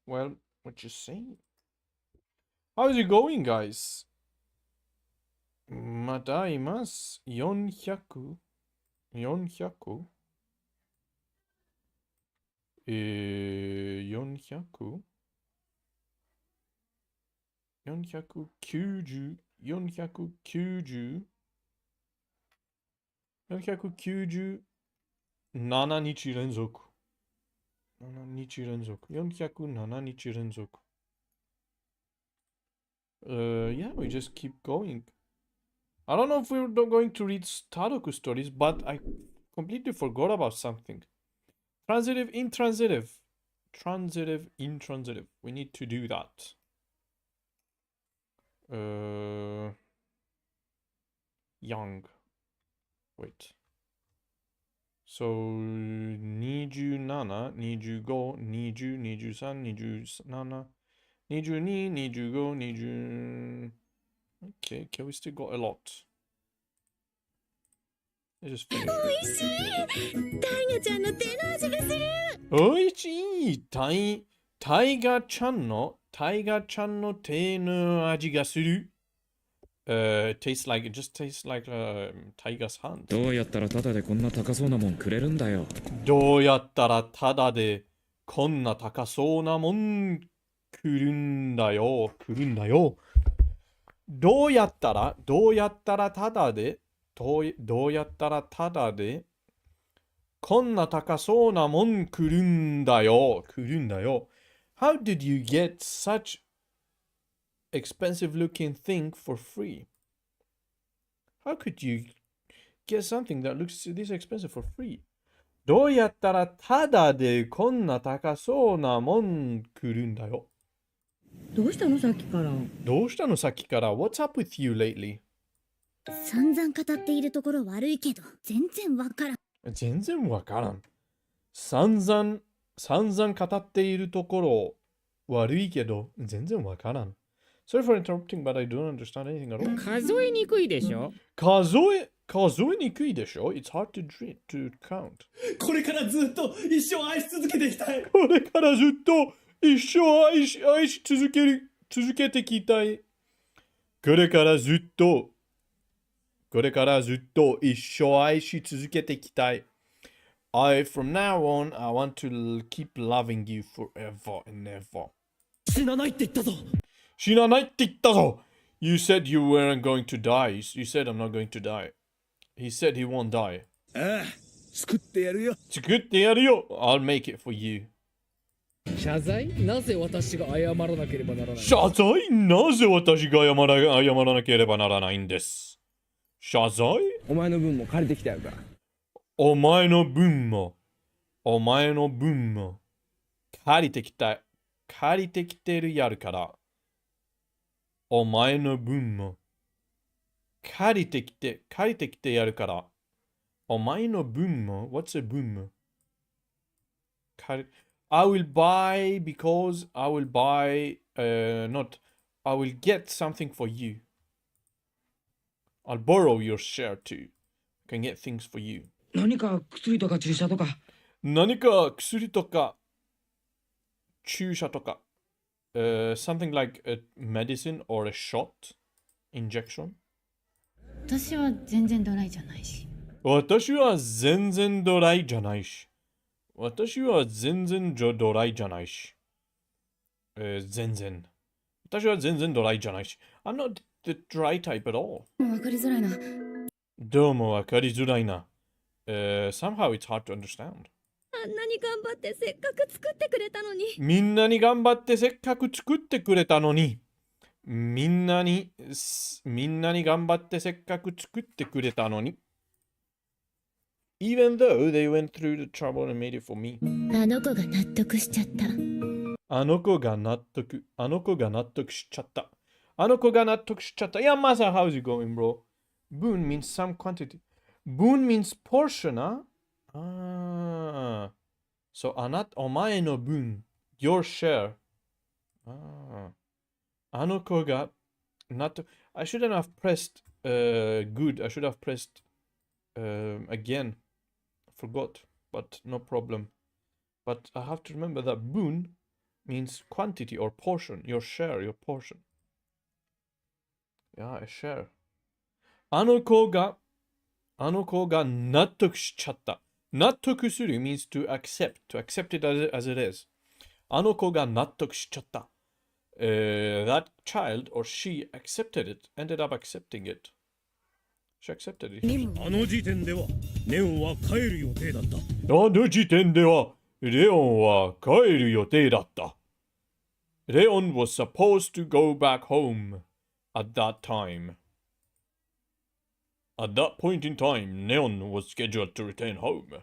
Well, what you saying? How's it going, guys? またいます。400? 400? 400? 490? 490? 497日連続。7日連続。407日連続。Yeah, we just keep going. I don't know if we're going to read Tadoku stories, but I completely forgot about something. Transitive, intransitive. Transitive, intransitive. We need to do that. Young. Wait. So, 27, 25, 20, 23, 27, 22, 25, 20... Okay, we still got a lot. Let's just finish. タイガちゃんの手の味がする。おいしい。タイガちゃんの手の味がする。it just tastes like Tiger's hand. どうやったらタダでこんな高そうなもんくれるんだよ。どうやったらタダでこんな高そうなもんくるんだよ。どうやったらタダでこんな高そうなもんくるんだよ。How did you get such expensive looking thing for free? How could you get something that looks this expensive for free? どうやったらタダでこんな高そうなもんくるんだよ。どうしたのさっきから。What's up with you lately? 散々語っているところ悪いけど、全然わからん。散々語っているところ悪いけど全然わからん。Sorry for interrupting, but I don't understand anything at all. 数えにくいでしょ。数えにくいでしょ It's hard to count. これからずっと一生愛し続けていきたい。これからずっと一生愛し続けていきたい。これからずっと一生愛し続けていきたい。From now on, I want to keep loving you forever and ever. 死なないって言ったぞ。You said you weren't going to die. You said I'm not going to die. He said he won't die. ああ、作ってやるよ。I'll make it for you. 謝罪？なぜ私が謝らなければならない？謝罪？なぜ私が謝らなければならないんです。謝罪？お前の分も借りてきたよから。お前の分も借りてきてるやるから。お前の分も借りてきてやるから。お前の分も What's a 分もI will buy because I will buy not I will get something for you. I'll borrow your share too. I can get things for you. 何か薬とか注射とか。注射とか。something like a medicine or a shot injection. 私は全然ドライじゃないし。私は全然ドライじゃないし。全然。私は全然ドライじゃないし。I'm not the dry type at all. もうわかりづらいな。どうもわかりづらいな。somehow it's hard to understand. あんなに頑張ってせっかく作ってくれたのに。みんなに頑張ってせっかく作ってくれたのに。みんなに頑張ってせっかく作ってくれたのに。Even though they went through the trouble and made it for me. あの子が納得しちゃった。あの子が納得しちゃった。Yeah, Masa, how's it going, bro? Boon means some quantity. Boon means portion, huh? Ah. So, お前の分 your share. Ah. あの子が納得 I shouldn't have pressed good. I should have pressed again. I forgot, but no problem. But I have to remember that boon means quantity or portion. Your share, your portion. Yeah, a share. あの子が納得しちゃった。納得する means to accept it as it is. あの子が納得しちゃった。That child or she accepted it, ended up accepting it. She accepted it. あの時点ではネオンは帰る予定だった。あの時点ではレオンは帰る予定だった。レオン was supposed to go back home at that time. At that point in time, Neon was scheduled to return home.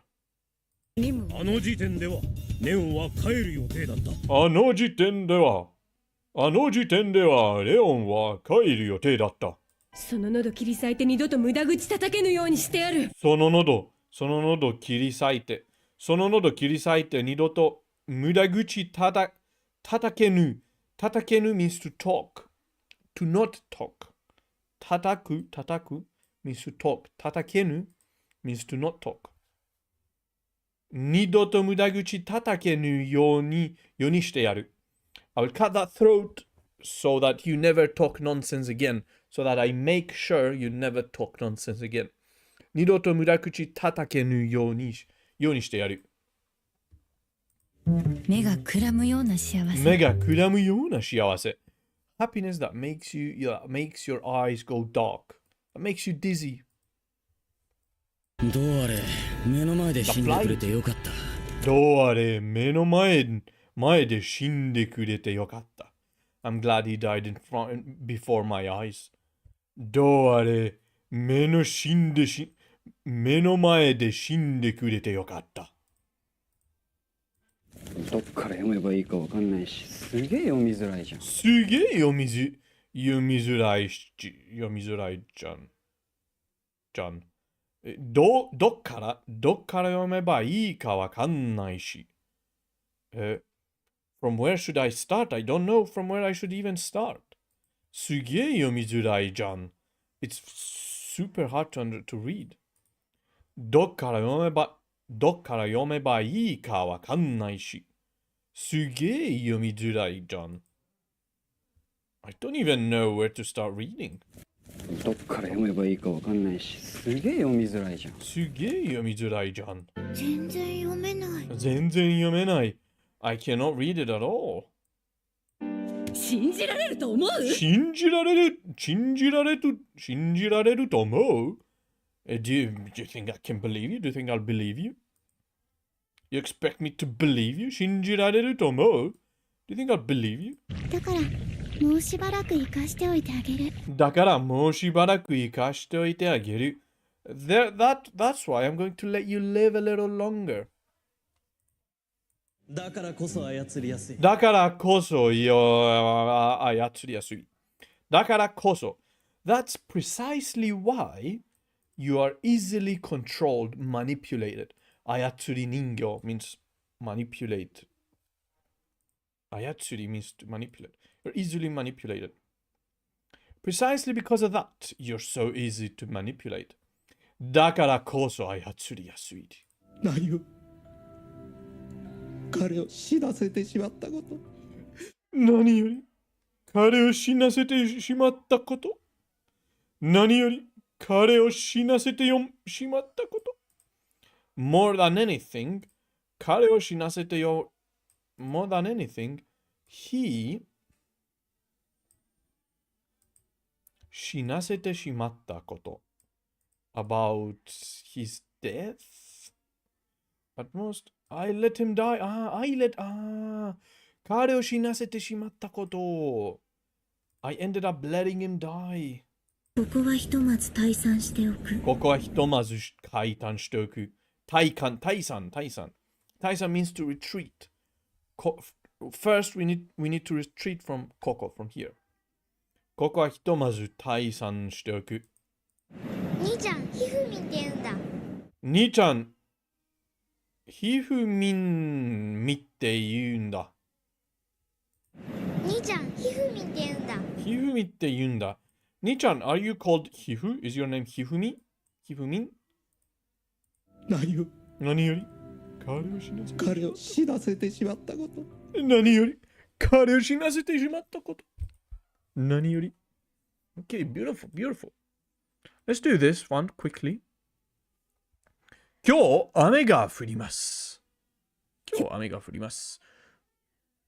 あの時点ではネオンは帰る予定だった。あの時点ではレオンは帰る予定だった。その喉切り裂いて二度と無駄口叩けぬようにしてやる。その喉切り裂いて二度と無駄口叩けぬ means to talk, to not talk. 叩く means to talk. 叩けぬ means to not talk. 二度と無駄口叩けぬようにしてやる。I will cut that throat so that you never talk nonsense again. So that I make sure you never talk nonsense again. 二度と無駄口叩けぬようにしてやる。目がくらむような幸せ。目がくらむような幸せ。Happiness that makes your eyes go dark. That makes you dizzy. どうあれ目の前で死んでくれてよかった。どうあれ目の前で死んでくれてよかった。I'm glad he died before my eyes. どうあれ目の前で死んでくれてよかった。どっから読めばいいかわかんないし、すげえ読みづらいじゃん。すげえ読みづらいじゃん。どっから読めばいいかわかんないし。From where should I start? I don't know from where I should even start. すげえ読みづらいじゃん。It's super hard to read. どっから読めばいいかわかんないし。すげえ読みづらいじゃん。I don't even know where to start reading. どっから読めばいいかわかんないし、すげえ読みづらいじゃん。すげえ読みづらいじゃん。全然読めない。全然読めない。I cannot read it at all. 信じられると思う？信じられると思う？ Do you think I can believe you? Do you think I'll believe you? You expect me to believe you? 信じられると思う？ Do you think I'll believe you? だからもうしばらく生かしておいてあげる。That's why I'm going to let you live a little longer. だからこそ操りやすい。だからこそ That's precisely why you are easily controlled, manipulated. 操り人形 means manipulate. 操り means to manipulate. You're easily manipulated. Precisely because of that, you're so easy to manipulate. だからこそ操りやすい。何を彼を死なせてしまったこと。何より彼を死なせてしまったこと。何より彼を死なせてしまったこと。More than anything, 彼を死なせてよ。More than anything, he 死なせてしまったこと。About his death? At most, I let him die. 彼を死なせてしまったこと。I ended up letting him die. ここはひとまず退散しておく。ここはひとまず退散しておく。退散 means to retreat. First, we need to retreat from ここ from here. ここはひとまず退散しておく。兄ちゃん、ひふみんって言うんだ。兄ちゃん、ひふみんって言うんだ。兄ちゃん、ひふみんって言うんだ。ひふみって言うんだ。兄ちゃん、are you called ひふ ?Is your name ひふみ？ひふみん？何を何より彼を死なせてしまったこと。何より彼を死なせてしまったこと。何より。Okay, beautiful, beautiful. Let's do this one quickly. 今日雨が降ります。今日雨が降ります。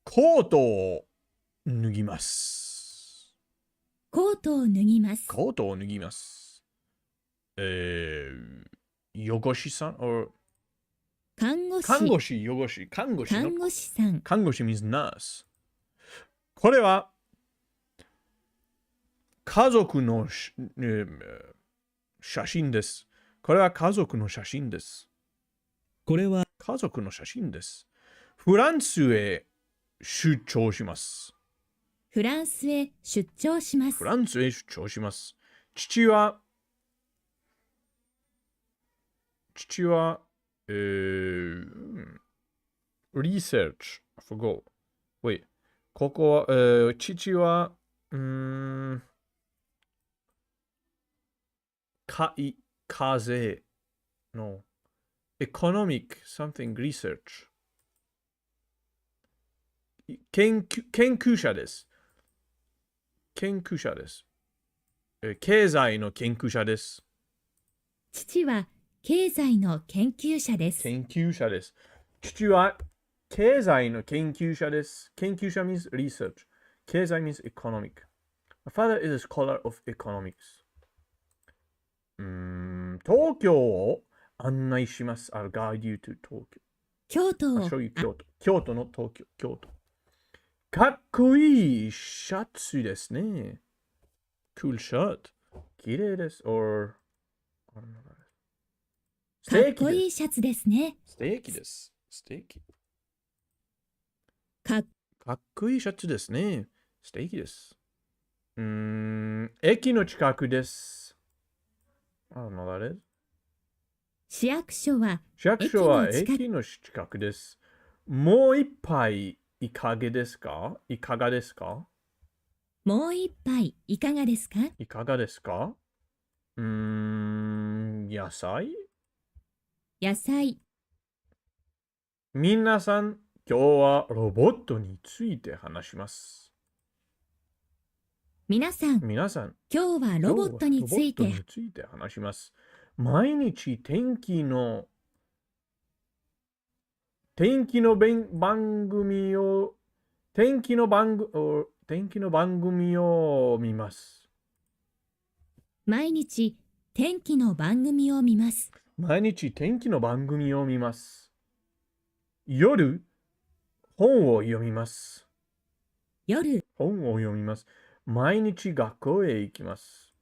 コートを脱ぎます。コートを脱ぎます。コートを脱ぎます。養師さん or 看護師。看護師、養師、看護師の。看護師さん。看護師 means nurse。これは家族の写真です。これは家族の写真です。これは家族の写真です。フランスへ出張します。フランスへ出張します。フランスへ出張します。父は、research, I forgot. Wait, ここは、父は、風の economic something research 研究者です。研究者です。経済の研究者です。父は経済の研究者です。研究者です。父は経済の研究者です。研究者 means research. 経済 means economic. My father is a scholar of economics. 東京を案内します。I'll guide you to 東京。京都を。I'll show you 京都。京都の東京。京都。かっこいいシャツですね。Cool shirt. 綺麗です。or かっこいいシャツですね。ステーキです。ステーキ。かっこいいシャツですね。ステーキです。駅の近くです。市役所は駅の近くです。もう一杯いかがですか？いかがですか？もう一杯いかがですか？いかがですか？野菜？野菜。皆さん、今日はロボットについて話します。皆さん、今日はロボットについて話します。毎日天気の番組を見ます。毎日天気の番組を見ます。毎日天気の番組を見ます。夜、本を読みます。夜、本を読みます。毎日学校へ行きます。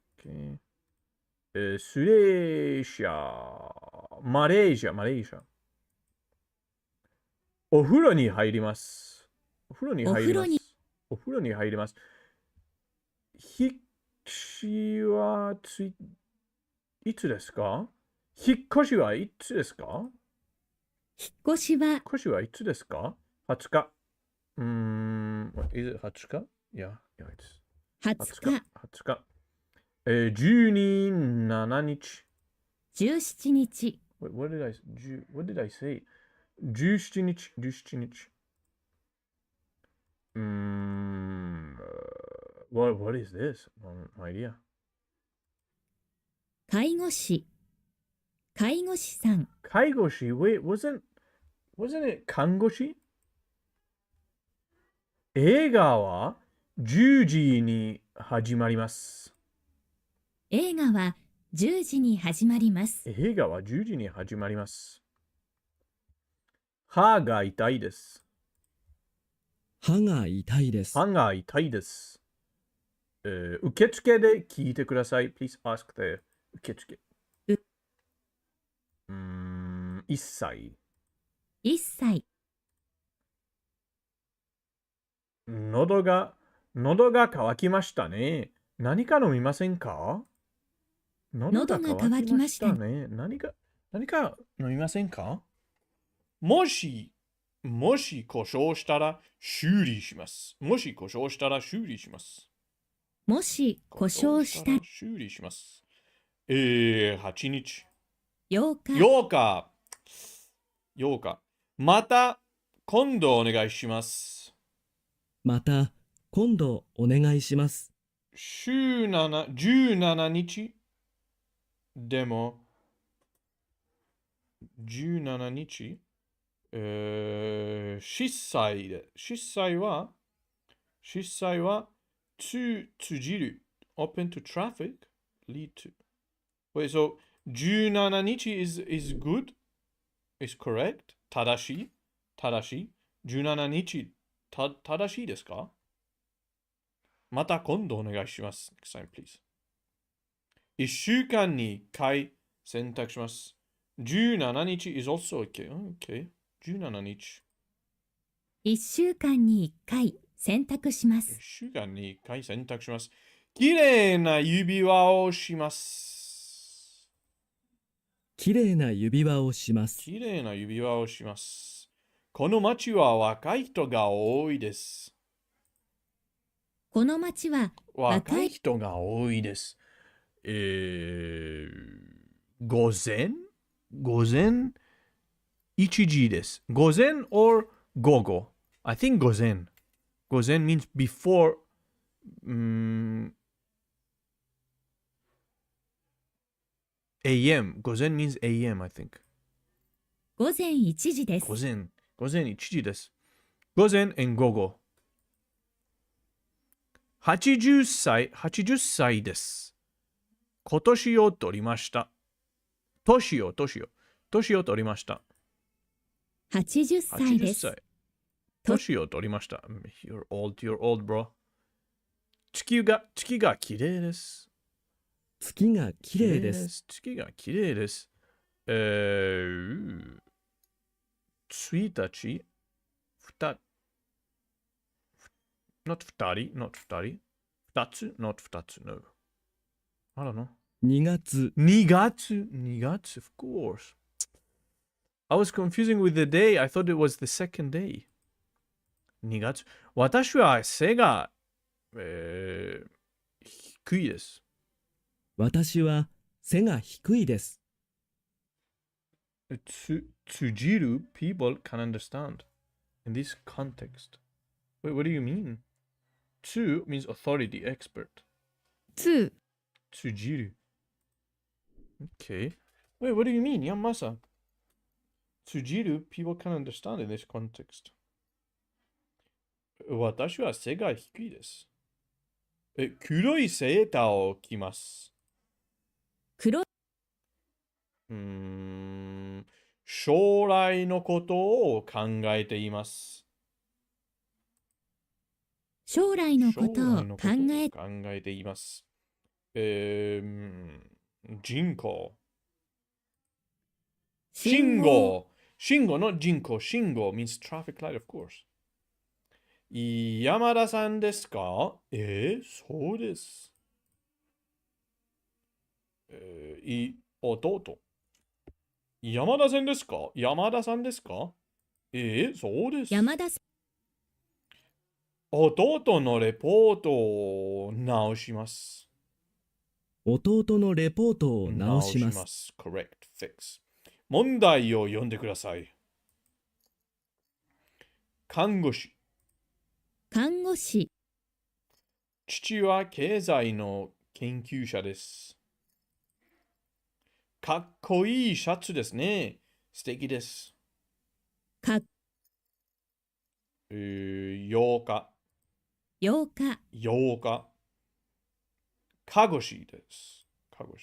マレーシア。お風呂に入ります。お風呂に入ります。引っ越しはいつですか？引っ越しはいつですか？引っ越しはいつですか？ 20 日。is it 20日？ Yeah, it's 20日。17日。17日。What did I say? 17日。What is this? No idea. 介護士さん。介護士 Wait, wasn't it 看護師？映画は10時に始まります。映画は10時に始まります。歯が痛いです。歯が痛いです。受付で聞いてください。Please ask the 受付。1歳。喉が渇きましたね。何か飲みませんか？喉が渇きましたね。何か飲みませんか？もし故障したら修理します。8日。8日。また今度お願いします。また今度お願いします。週7、17日でも、17日、失祭は、通じる、open to traffic, lead to. Wait, so, 17日 is good, is correct, 正しい、17日、正しいですか？また今度お願いします。Next time, please. 1週間に1回選択します。17日 is also okay. Okay. 17日。1週間に1回選択しま1す。週間に1回選択します。きれいな指輪をします。きれいな指輪をします。きれいな指輪をします。この町は若い人が多いです。この町は若い人が多いです。午前1時です。午前 or 午後 I think 午前。午前 means before AM. 午前 means AM, I think. 午前1時です。午前1時です。午前 and 午後。80歳です。今年を取りました。年を取りました。80歳です。年を取りました。You're old, bro. 月が綺麗です。月が綺麗です。月が綺麗です。1日、not 2人、2つ、not 2つ、no. I don't know. 2月、2月, of course. I was confusing with the day. I thought it was the second day. 2月。私は背が、低いです。私は背が低いです。Tsujiru people can understand in this context. Wait, what do you mean? Tsu means authority, expert. 2 Tsujiru. Okay. Wait, what do you mean? Yamasa. Tsujiru people can understand in this context. 私は背が低いです。黒いセーターを着ます。黒い将来のことを考えています。将来のことを考えています。人口。信号の人口。信号 means traffic light, of course. 山田さんですか？そうです。弟。山田さんですか？そうです。山田さん弟のレポートを直します。弟のレポートを直します。Correct, fix. 問題を読んでください。看護師。父は経済の研究者です。かっこいいシャツですね。素敵です。8日。看護師です。介護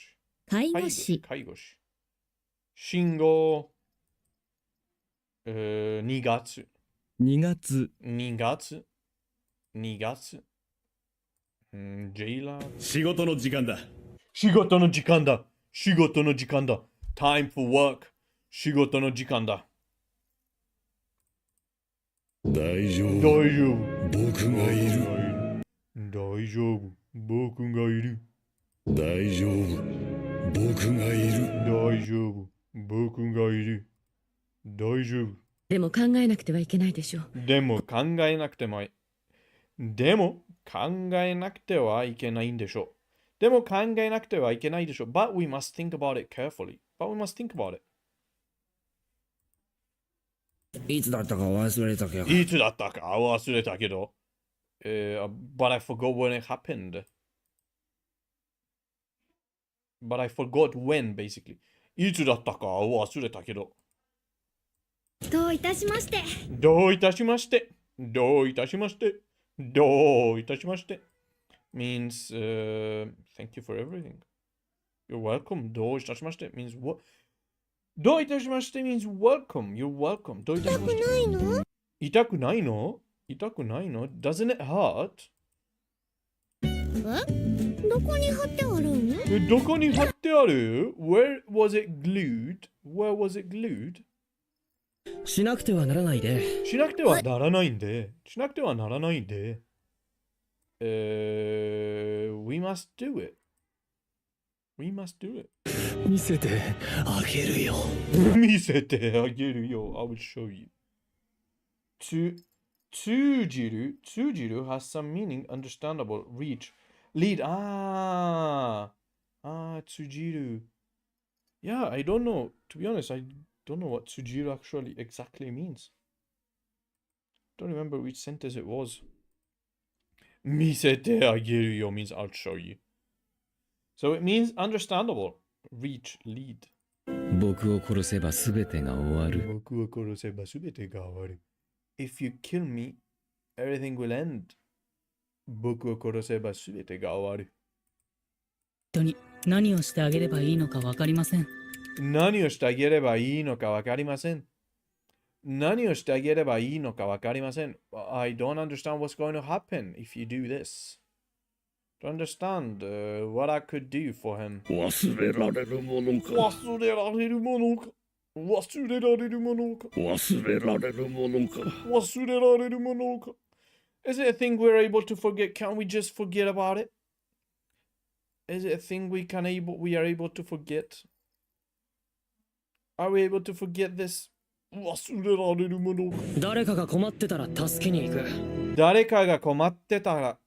士。信号。2月。2月。ジェイラー。仕事の時間だ。Time for work. 仕事の時間だ。大丈夫。僕がいる。大丈夫。僕がいる。大丈夫。僕がいる。でも考えなくてはいけないでしょう。でも考えなくてはいけないんでしょう。But we must think about it carefully. いつだったか忘れたけど。いつだったか忘れたけど。But I forgot when it happened. But I forgot when, basically. いつだったか忘れたけど。どういたしまして。どういたしまして。どういたしまして。どういたしまして。means thank you for everything. You're welcome. どういたしまして means what? どういたしまして means welcome. You're welcome. どういたしまして。痛くないの？痛くないの？ Doesn't it hurt? どこに貼ってあるん？どこに貼ってある？ Where was it glued? Where was it glued? しなくてはならないで。しなくてはならないんで。しなくてはならないんで。We must do it. We must do it. 見せてあげるよ。見せてあげるよ。I will show you. 通じる has some meaning, understandable, reach. Lead. 通じる。Yeah, I don't know. To be honest, I don't know what 通じる actually exactly means. Don't remember which sentence it was. 見せてあげるよ means I'll show you. So it means understandable. Reach, lead. 僕を殺せば全てが終わる。僕を殺せば全てが終わる。If you kill me, everything will end. 僕を殺せば全てが終わる。本当に何をしてあげればいいのかわかりません。何をしてあげればいいのかわかりません。何をしてあげればいいのかわかりません。I don't understand what's going to happen if you do this. To understand what I could do for him. 忘れられるものか。忘れられるものか。忘れられるものか。忘れられるものか。忘れられるものか。Is it a thing we're able to forget? Can't we just forget about it? Is it a thing we are able to forget? Are we able to forget this? 忘れられるものか。誰かが困ってたら助けに行く。誰かが困ってたら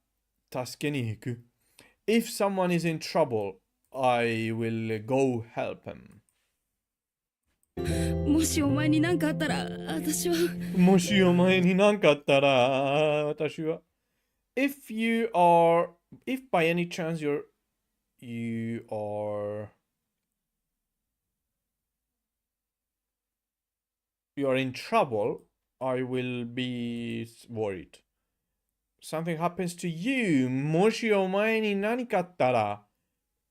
助けに行く。If someone is in trouble, I will go help him. もしお前に何かあったら私は。もしお前に何かあったら私は。If by any chance you are in trouble, I will be worried. Something happens to you. もしお前に何かあったら、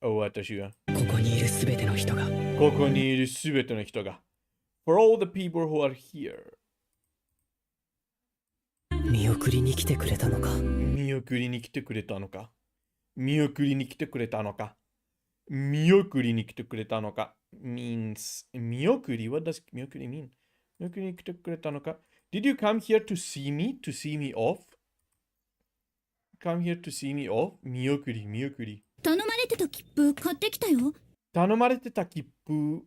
私は。ここにいるすべての人が。ここにいるすべての人が。For all the people who are here. 見送りに来てくれたのか。見送りに来てくれたのか。見送りに来てくれたのか。見送りに来てくれたのか。means 見送り What does 見送り mean? 見送りに来てくれたのか。Did you come here to see me? To see me off? Come here to see me off? 見送り、見送り。頼まれてた切符買ってきたよ。頼まれてた切符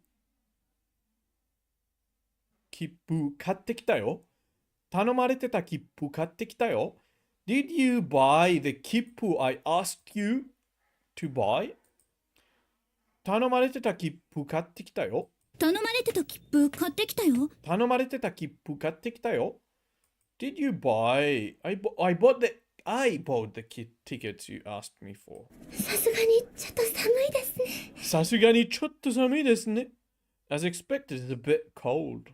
買ってきたよ。頼まれてた切符買ってきたよ。Did you buy the 切符 I asked you to buy? 頼まれてた切符買ってきたよ。頼まれてた切符買ってきたよ。頼まれてた切符買ってきたよ。Did you buy? I bought the tickets you asked me for. さすがにちょっと寒いですね。さすがにちょっと寒いですね。As expected, it's a bit cold.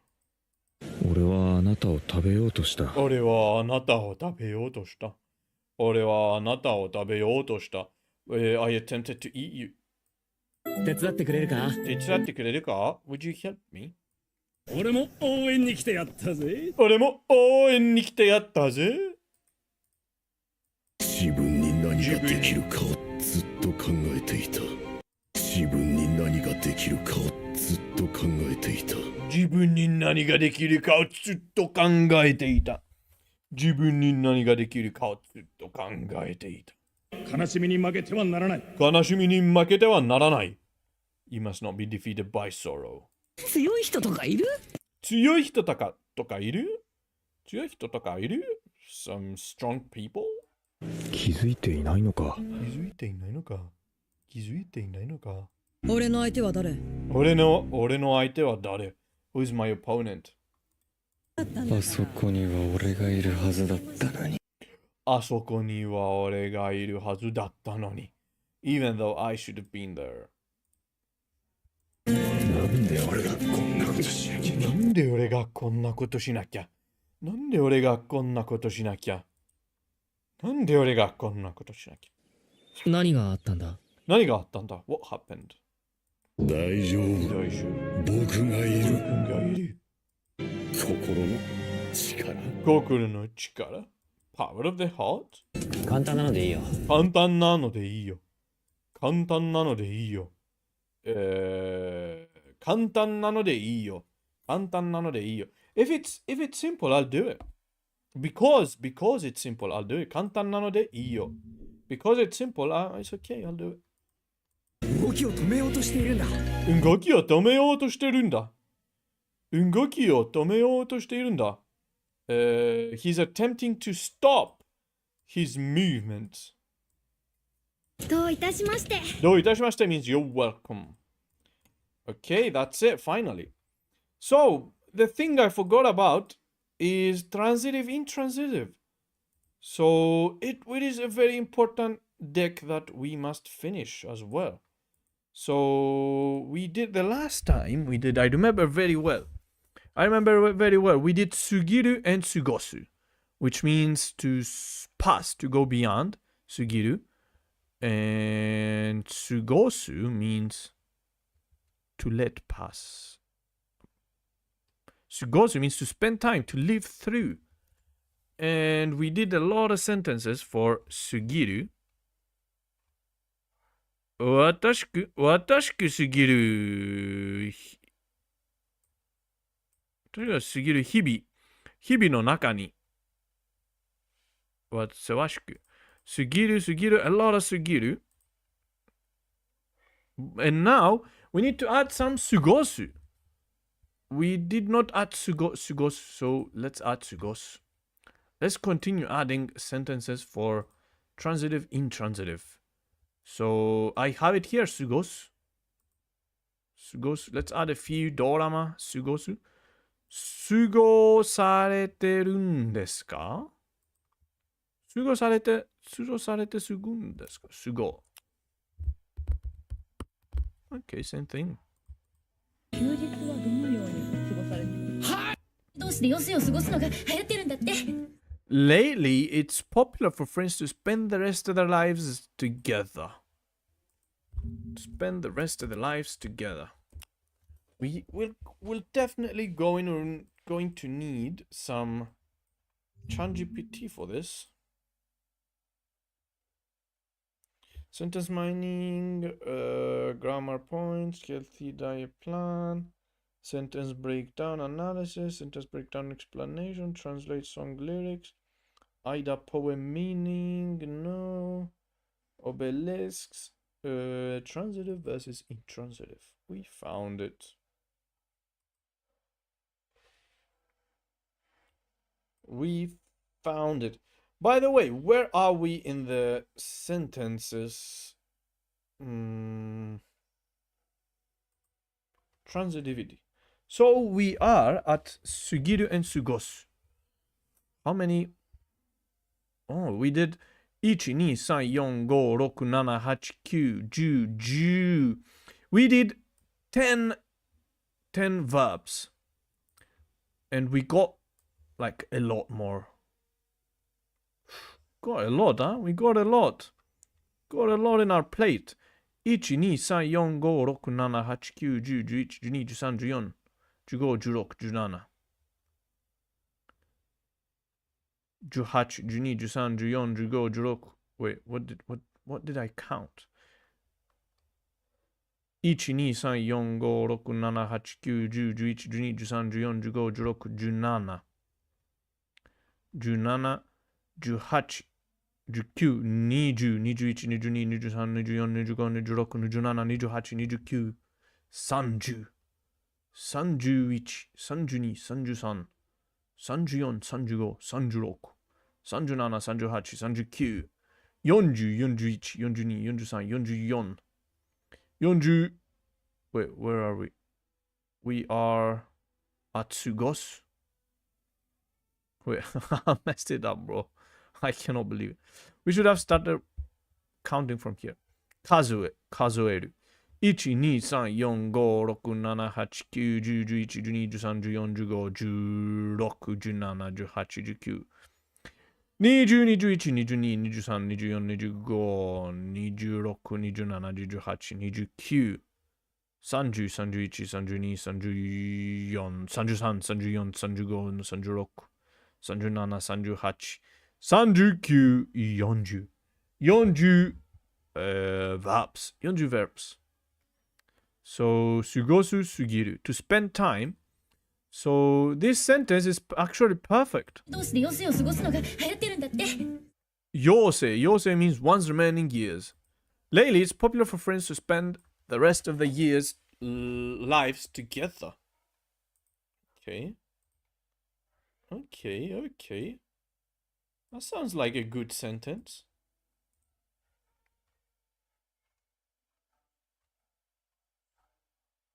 俺はあなたを食べようとした。俺はあなたを食べようとした。俺はあなたを食べようとした。I attempted to eat you. 手伝ってくれるか？手伝ってくれるか？ Would you help me? 俺も応援に来てやったぜ。俺も応援に来てやったぜ。自分に何ができるかをずっと考えていた。自分に何ができるかをずっと考えていた。自分に何ができるかをずっと考えていた。自分に何ができるかをずっと考えていた。悲しみに負けてはならない。悲しみに負けてはならない。You must not be defeated by sorrow. 強い人とかいる？強い人とかいる？強い人とかいる？ Some strong people? 気づいていないのか。気づいていないのか。気づいていないのか。俺の相手は誰？俺の相手は誰？ Who's my opponent? あそこには俺がいるはずだったのに。あそこには俺がいるはずだったのに。Even though I should have been there. なんで俺がこんなことしなきゃ。なんで俺がこんなことしなきゃ。なんで俺がこんなことしなきゃ。なんで俺がこんなことしなきゃ。何があったんだ？何があったんだ？ What happened? 大丈夫。大丈夫。僕がいる。僕がいる。心の力。心の力。Power of the heart? 簡単なのでいいよ。簡単なのでいいよ。簡単なのでいいよ。簡単なのでいいよ。簡単なのでいいよ。If it's simple, I'll do it. Because it's simple, I'll do it. 簡単なのでいいよ。Because it's simple, it's okay, I'll do it. 動きを止めようとしているんだ。動きを止めようとしてるんだ。動きを止めようとしているんだ。He's attempting to stop his movement. どういたしまして。どういたしまして means you're welcome. Okay, that's it, finally. So, the thing I forgot about is transitive intransitive. So, it is a very important deck that we must finish as well. So, we did the last time, I remember very well. We did Sugiru and Sugosu, which means to pass, to go beyond Sugiru. And Sugosu means to let pass. Sugosu means to spend time, to live through. And we did a lot of sentences for Sugiru. 私くすぎる。とにかく過ぎる日々の中に。せわしく。過ぎる、a lot of 過ぎる。And now, we need to add some 過ごす。We did not add 過ごす、so let's add 過ごす。Let's continue adding sentences for transitive, intransitive. So, I have it here, 過ごす。過ごす。Let's add a few ドラマ、過ごす。過ごされてるんですか？過ごされて過ぐんですか？過ご。Okay, same thing. 休日はどのように過ごされてる？どうして余生を過ごすのが流行ってるんだって。Lately, it's popular for friends to spend the rest of their lives together. Spend the rest of their lives together. We'll definitely going to need some ChatGPT for this. Sentence mining, grammar points, healthy diet plan, sentence breakdown analysis, sentence breakdown explanation, translate song lyrics, Ida poem meaning, no, obelisks, transitive versus intransitive. We found it. We found it. By the way, where are we in the sentences? Transitivity. So we are at sugiru and sugosu. How many? Oh, we did 1, 2, 3, 4, 5, 6, 7, 8, 9, 10, 10. We did 10 verbs. And we got like a lot more. Got a lot, huh? We got a lot. Got a lot in our plate. 1, 2, 3, 4, 5, 6, 7, 8, 9, 10, 11, 12, 13, 14, 15, 16, 17. 18, 12, 13, 14, 15, 16. Wait, what did I count? 1, 2, 3, 4, 5, 6, 7, 8, 9, 10, 11, 12, 13, 14, 15, 16, 17. 17, 18, 19, 20, 21, 22, 23, 24, 25, 26, 27, 28, 29, 30, 31, 32, 33, 34, 35, 36, 37, 38, 39, 40, 41, 42, 43, 44, 40. Wait, where are we? We are at Sugos. Wait, I messed it up, bro. I cannot believe it. We should have started counting from here. 数える。1、2、3、4、5、6、7、8、9、10、11、12、13、14、15、16、17、18、19、20、21、22、23、24、25、26、27、28、29、30、31、32、34、33、34、35、36、37、38、39、40。40 verbs. 40 verbs. So, 過ごす過ぎる to spend time. So, this sentence is actually perfect. どうして余生を過ごすのが流行ってるんだって。Yose means one's remaining years. Lately, it's popular for friends to spend the rest of the year's lives together. Okay. Okay. That sounds like a good sentence.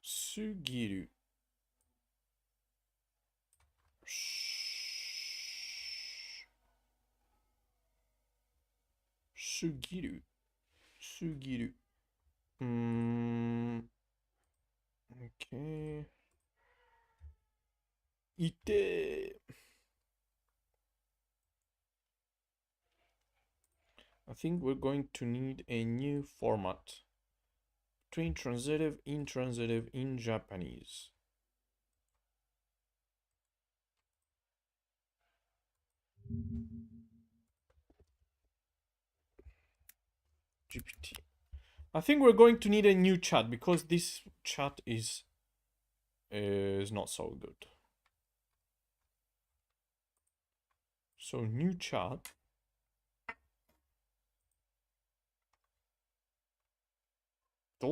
Sugiru. Sugiru. Okay. Ite. I think we're going to need a new format. Between transitive, intransitive in Japanese. GPT. I think we're going to need a new chat because this chat is not so good. So new chat. To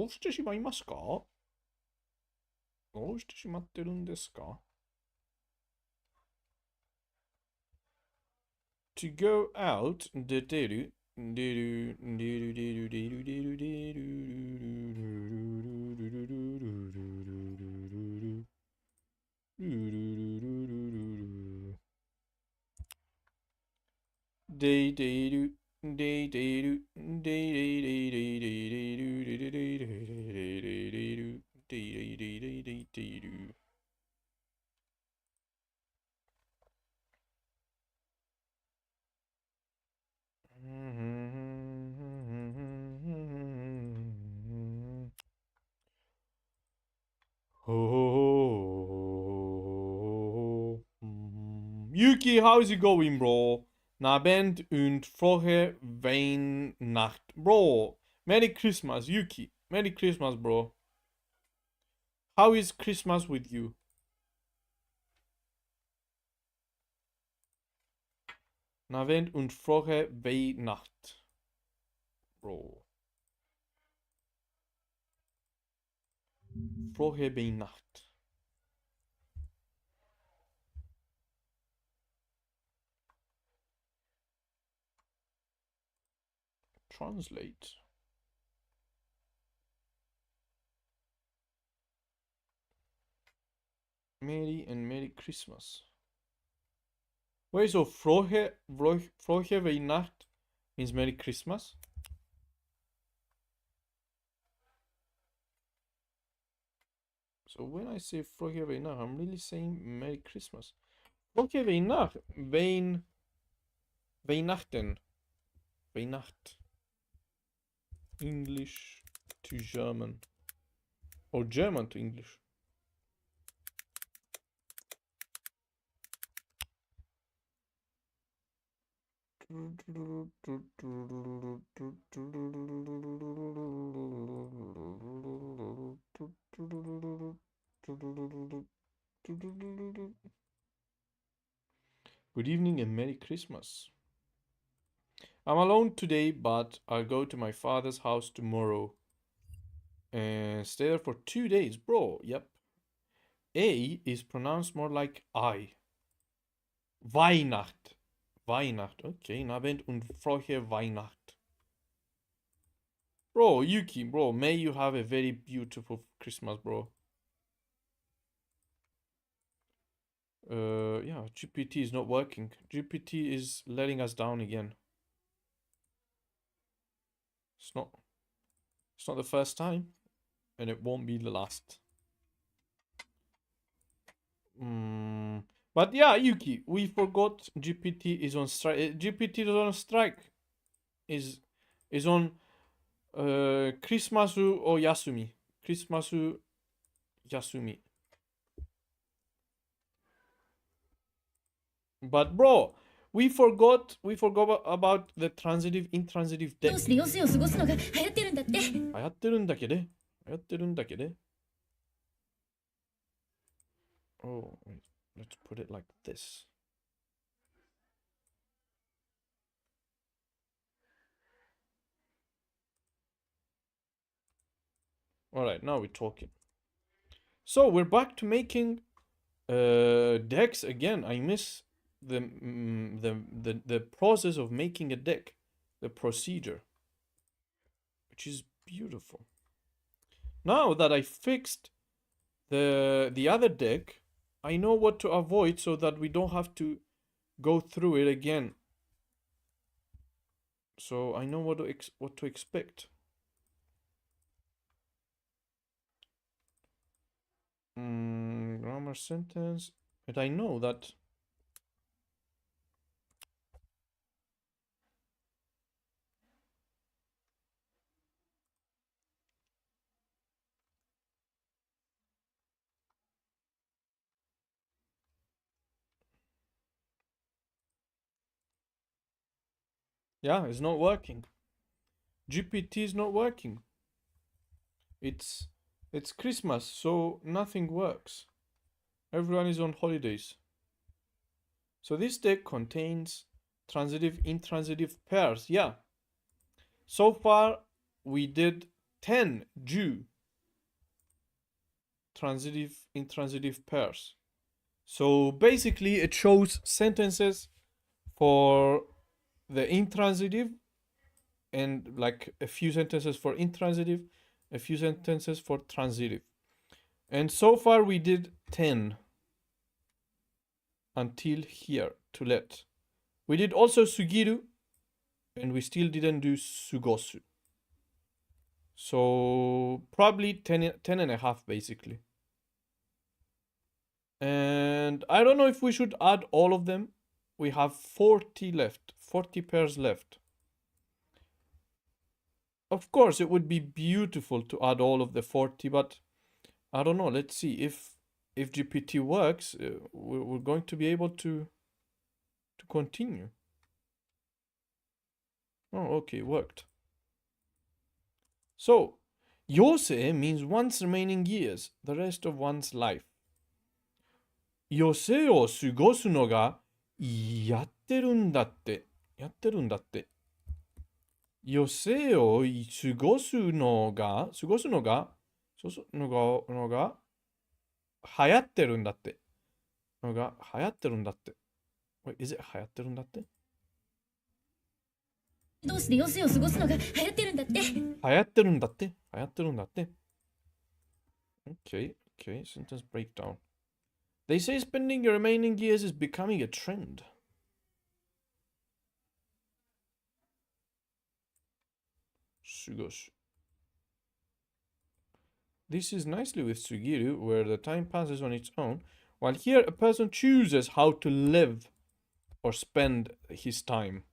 go out, 出てる Yuki, how's it going, bro? Nabend und frohe Weihnacht. Bro, Merry Christmas, Yuki. Merry Christmas, bro. How is Christmas with you? Nabend und frohe Weihnacht. Bro. Frohe Weihnacht. Translate. Merry Christmas. Wait, so frohe Weihnacht means Merry Christmas? So when I say frohe Weihnacht, I'm really saying Merry Christmas. Frohe Weihnacht. Weihnachten. Weihnacht. English to German. Or German to English. Good evening and Merry Christmas. I'm alone today, but I'll go to my father's house tomorrow and stay there for 2 days. Bro, yep. A is pronounced more like I. Weihnacht. Weihnacht. Okay, Nabend und frohe Weihnacht. Bro, Yuki, bro, may you have a very beautiful Christmas, bro. Yeah, GPT is not working. GPT is letting us down again. It's not the first time, and it won't be the last. But yeah, Yuki, we forgot GPT is on strike. GPT is on strike. Is on Christmas o Yasumi. Christmas Yasumi. But bro, we forgot about the transitive intransitive ど deck. うして余生を過ごすのが流行ってるんだって。流行ってるんだけど。流行ってるんだけど。Oh, wait. Let's put it like this. Alright, now we're talking. So we're back to making decks again. I miss the process of making a deck, the procedure, which is beautiful. Now that I fixed the other deck, I know what to avoid so that we don't have to go through it again. So I know what to expect. Grammar sentence, but I know that yeah, it's not working. GPT is not working. It's Christmas, so nothing works. Everyone is on holidays. So this deck contains transitive intransitive pairs. Yeah. So far we did 10 transitive intransitive pairs. So basically it shows sentences for the intransitive and like a few sentences for intransitive, a few sentences for transitive. And so far we did 10 until here, to let. We did also sugiru, and we still didn't do sugosu. So probably 10 and a half basically. And I don't know if we should add all of them. We have 40 left, 40 pairs left. Of course, it would be beautiful to add all of the 40, but I don't know. Let's see if GPT works. We're going to be able to continue. Oh, okay, worked. So, yosei means one's remaining years, the rest of one's life. Yosei o sugosu no ga yatteruんだって。やってるんだって。余生を過ごすのが流行ってるんだって。流行ってるんだって。Wait, is it 流行ってるんだって？どうして余生を過ごすのが流行ってるんだって。流行ってるんだって。流行ってるんだって。Okay, sentence breakdown. They say spending your remaining years is becoming a trend. Sugosu. This is nicely with sugiru, where the time passes on its own, while here a person chooses how to live or spend his time.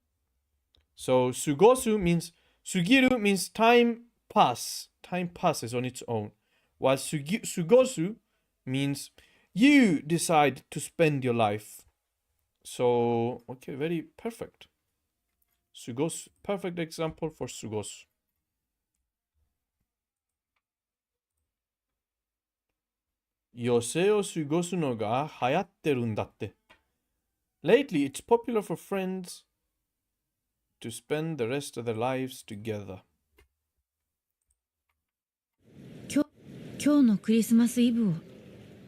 So sugiru means time passes on its own, while sugosu means you decide to spend your life. So, okay, very perfect. Sugosu, perfect example for sugosu. Yosei o sugosu no ga hayatteruんだって. Lately, it's popular for friends to spend the rest of their lives together. 今日のクリスマスイブを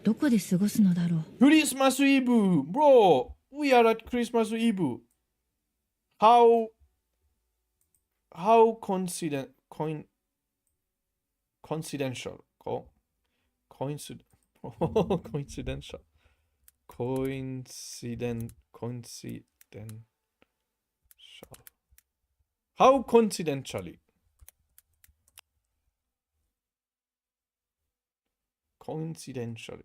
どこで過ごすのだろう。Christmas Eve! Bro! We are at Christmas Eve! How coincidental? Coincidental. coincidential. How coincidentally? Coincidentally.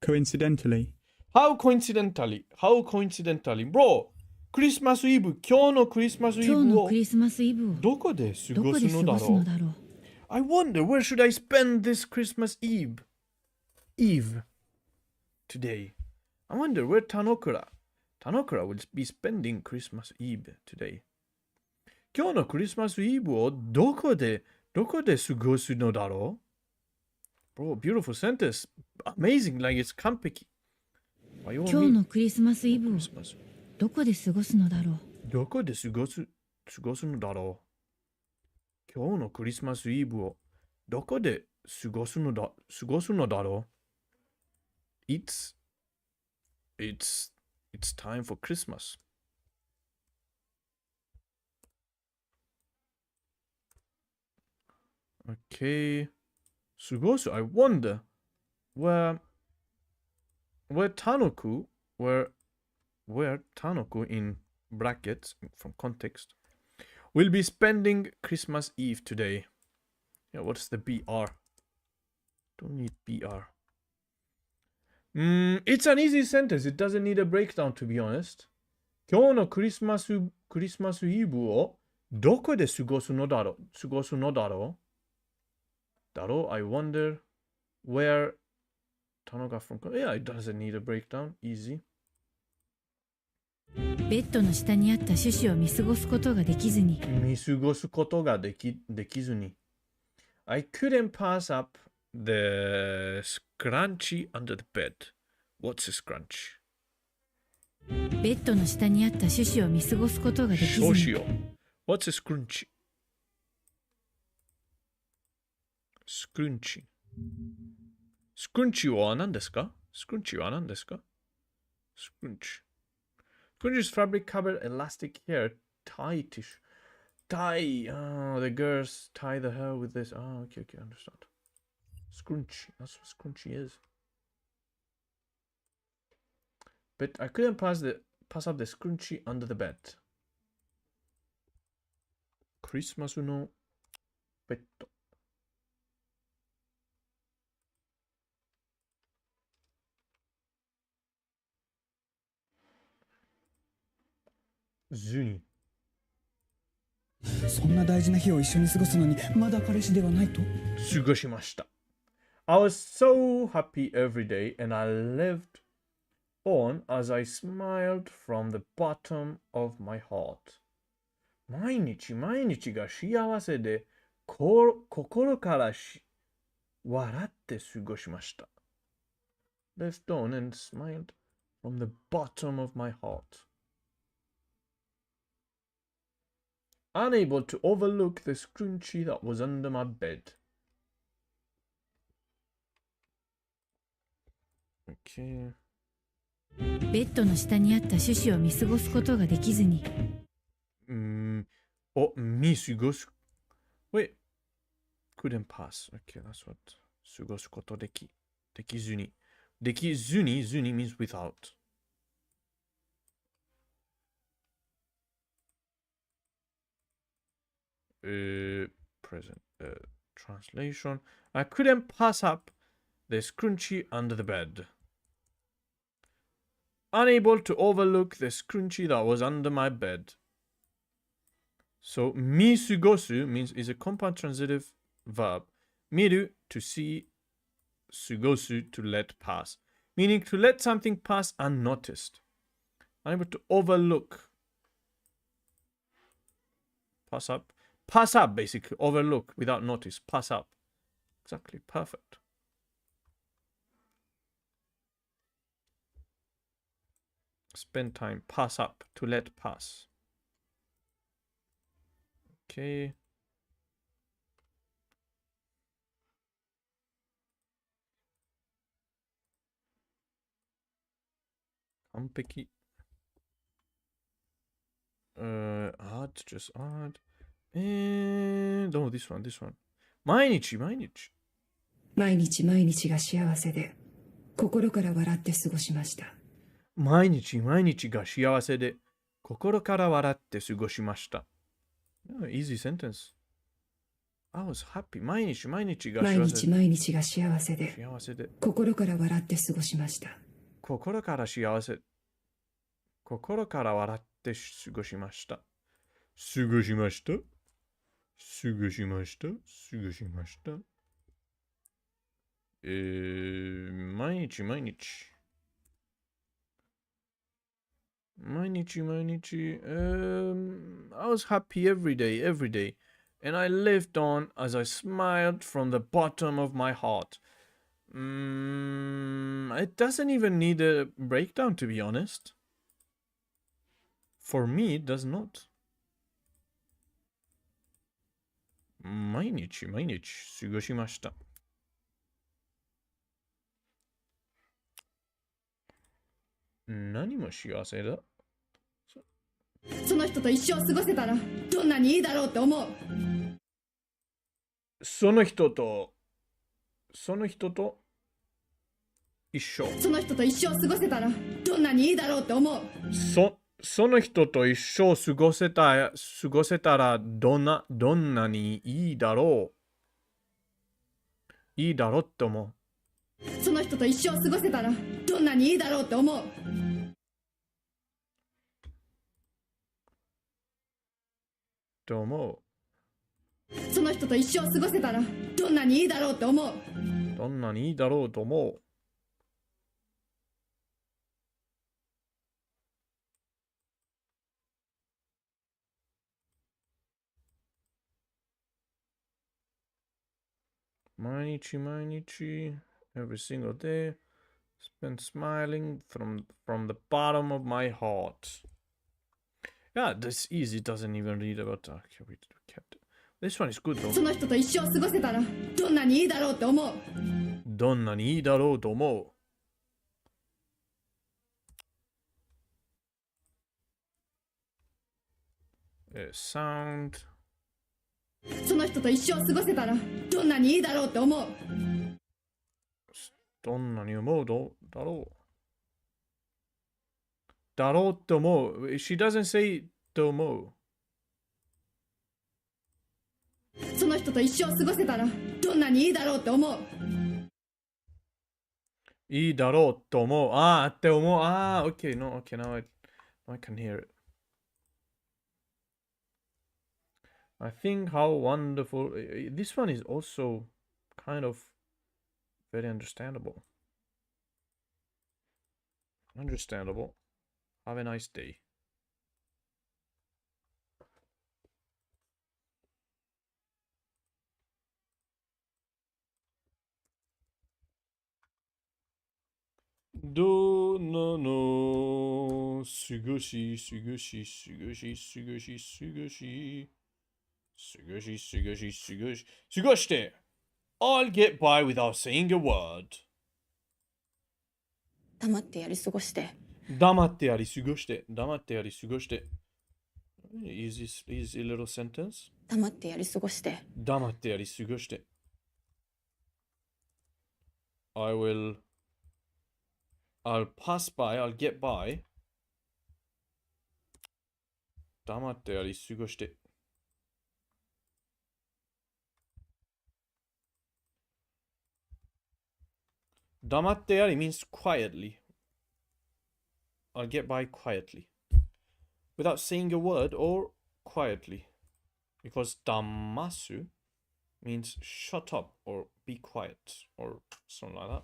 Coincidentally. How coincidentally? How coincidentally? Bro, クリスマスイブ、今日のクリスマスイ今日ブをのクリスマスイブをどこで過どこごすで過ごすのだろうのだろう。 I wonder where should I spend this Christmas Eve today? I wonder where Tanokura will be spending Christmas Eve today. 今日のクリスマスイブをどこで過ごすのだろう Bro, beautiful sentence. Amazing, like it's 完璧。今日のクリスマスイブをどこで過ごすのだろう。どこで過ごすのだろう今日のクリスマスイブをどこで過ごすのだろう It's time for Christmas. Okay. 過ごす I wonder where Tadoku in brackets from context will be spending Christmas Eve today. Yeah, what's the BR? Don't need BR. It's an easy sentence. It doesn't need a breakdown, to be honest. 今日のクリスマスイブをどこで過ごすのだろう I wonder where Tanoga from. Yeah, it doesn't need a breakdown. Easy. ベッドの下にあった種子を見過ごすことができずに。見過ごすことができずに。I couldn't pass up the scrunchie under the bed. What's a scrunch? ベッドの下にあった種子を見過ごすことができずに。What's a scrunchie? Scrunchie. Scrunchie は何ですか Scrunchie は何ですか Scrunchie. Scrunchie is fabric covered elastic hair tie tissue. Tie. Oh, the girls tie the hair with this. Oh, okay, understand. Scrunchie. That's what scrunchie is. But I couldn't pass up the scrunchie under the bed. Christmas no bed. Zuni. そんな大事な日を一緒に過ごすのにまだ彼氏ではないと過ごしました。I was so happy every day and I lived on as I smiled from the bottom of my heart. 毎日が幸せで心から笑って過ごしました。Lived on and smiled from the bottom of my heart. Unable to overlook the scrunchie that was under my bed. Okay. ベッドの下にあった種子を見過ごすことができずに。見過ごす。Wait. Couldn't pass. Okay, that's what. 過ごすことできずに。できずに means without. Present translation. I couldn't pass up the scrunchie under the bed. Unable to overlook the scrunchie that was under my bed. So, 見過ごす means is a compound transitive verb. 見る to see, 過ごす to let pass. Meaning to let something pass unnoticed. Unable to overlook. Pass up. Pass up, basically. Overlook without notice. Pass up. Exactly. Perfect. Spend time. Pass up. To let pass. Okay.完璧. Add. Just add. And oh, this one. 毎日が幸せで心から笑って過ごしました。毎日毎日が幸せで、心から笑って過ごしました。Easy sentence. I was happy. 毎日毎日が幸せで。毎日が幸せで、幸せで。心から笑って過ごしました。心から幸せ。心から笑って過ごしました。過ごしました。過ごしました。過ごしました。毎日毎日。毎日毎日。I was happy every day, every day. And I lived on as I smiled from the bottom of my heart. It doesn't even need a breakdown, to be honest. For me, it does not. 毎日毎日過ごしました。何も幸せだ。その人と一生過ごせたらどんなにいいだろうって思う。その人と一生。その人と一生過ごせたらどんなにいいだろうって思う。その人と一生過ごせたらどんなにいいだろう。いいだろうって思う。その人と一生過ごせたらどんなにいいだろうって思う。と思う。その人と一生過ごせたらどんなにいいだろうって思う。どんなにいいだろうと思う。毎日毎日 every single day spent smiling from the bottom of my heart. Yeah, this easy doesn't even read about kept. This one is good though. その人と一生過ごせたらどんなにいいだろうって思う。どんなにいいだろうと思う。sound その人と一生過ごせたらどんなにいいだろうって思う。どんなに思うだろう。だろうって思う。She doesn't say と思う。その人と一生過ごせたらどんなにいいだろうって思う。いいだろうと思う。ああって思う。ああ、okay, no, okay, now I can hear it. I think how wonderful. This one is also kind of very understandable. Understandable. Have a nice day. Do no no. Sugoshi, sugoshi, sugoshi, sugoshi, sugoshi. Sugoshi, sugoshi, sugoshi. Sugoshite. I'll get by without saying a word. 黙ってやり過ごして。黙ってやり過ごして。黙ってやり過ごして。Easy little sentence. 黙ってやり過ごして。黙ってやり過ごして。I'll pass by, I'll get by. 黙ってやり過ごして。黙ってやり means quietly. I'll get by quietly. Without saying a word or quietly. Because damasu means shut up or be quiet or something like that.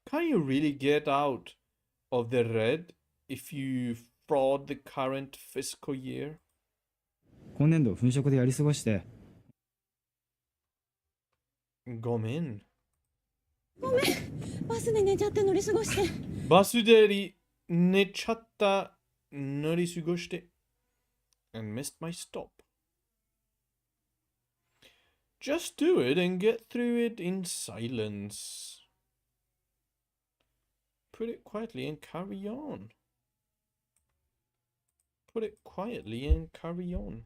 Can you really get out of the red if you fraud the current fiscal year? 今年度粉飾でやり過ごして。ごめん。ごめん。バスで寝ちゃって乗り過ごして。バスで寝ちゃった乗り過ごして。And missed my stop. Just do it and get through it in silence. Put it quietly and carry on. Put it quietly and carry on.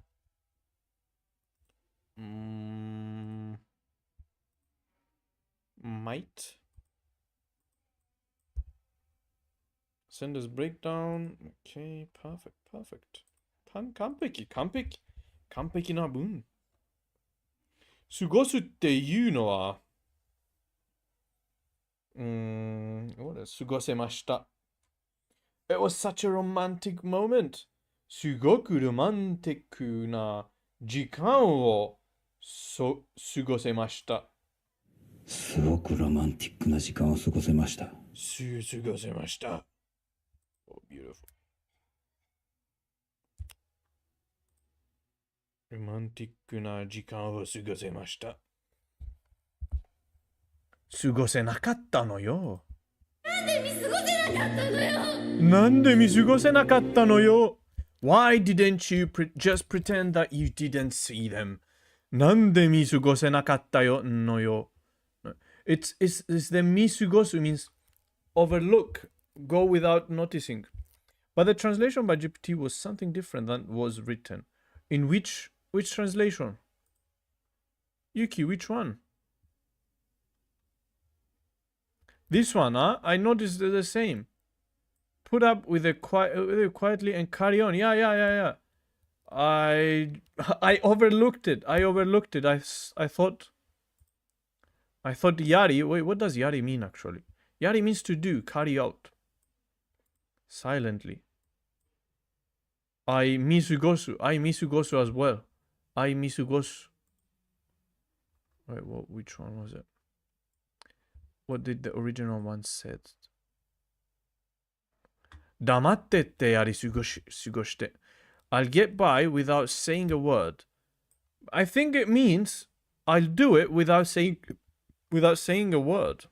Might. Sentence breakdown. Okay, perfect, perfect. 完璧、完璧。完璧な文。過ごすっていうのは、過ごせました。It was such a romantic moment. すごくロマンティックな時間を過ごせました。すごくロマンティックな時間を過ごせました。過ごせました。Oh, beautiful. ロマンティックな時間を過ごせました。過ごせなかったのよ。なんで見過ごせなかったのよ。なんで見過ごせなかったのよ。Why didn't you just pretend that you didn't see them? なんで見過ごせなかったのよ。It's the 見過ごす means overlook, go without noticing. But the translation by GPT was something different than was written. In which translation? Yuki, which one? This one, huh? I noticed they're the same. Put up with it quietly and carry on. Yeah. I overlooked it. I thought yari. Wait, what does yari mean actually? Yari means to do, carry out. Silently. I misugosu as well. I misugosu. Wait, which one was it? What did the original one said? 黙ってってやり過ごして。I'll get by without saying a word. I think it means I'll do it without saying a word.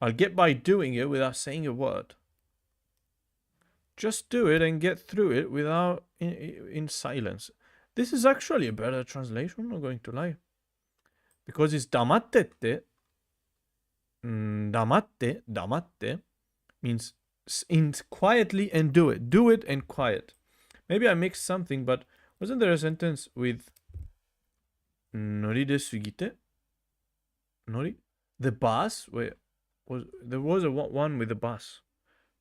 I'll get by doing it without saying a word. Just do it and get through it without in silence. This is actually a better translation, I'm not going to lie. Because it's 黙ってって。黙って means quietly and do it. Do it and quiet. Maybe I mixed something, but wasn't there a sentence with 乗りで過ぎて? Nori? The bus? Wait, there was a one with the bus,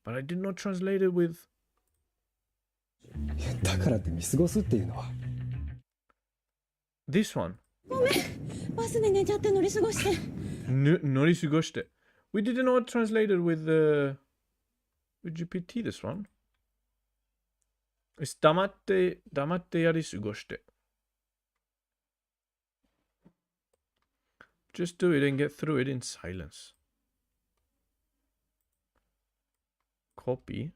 but I did not translate it with. だからって見過ごすっていうのは。This one. ごめん、バスで寝ちゃって乗り過ごして。乗り過ごして。We did not translate it with GPT, this one. It's 黙ってやり過ごして。Just do it and get through it in silence. Copy.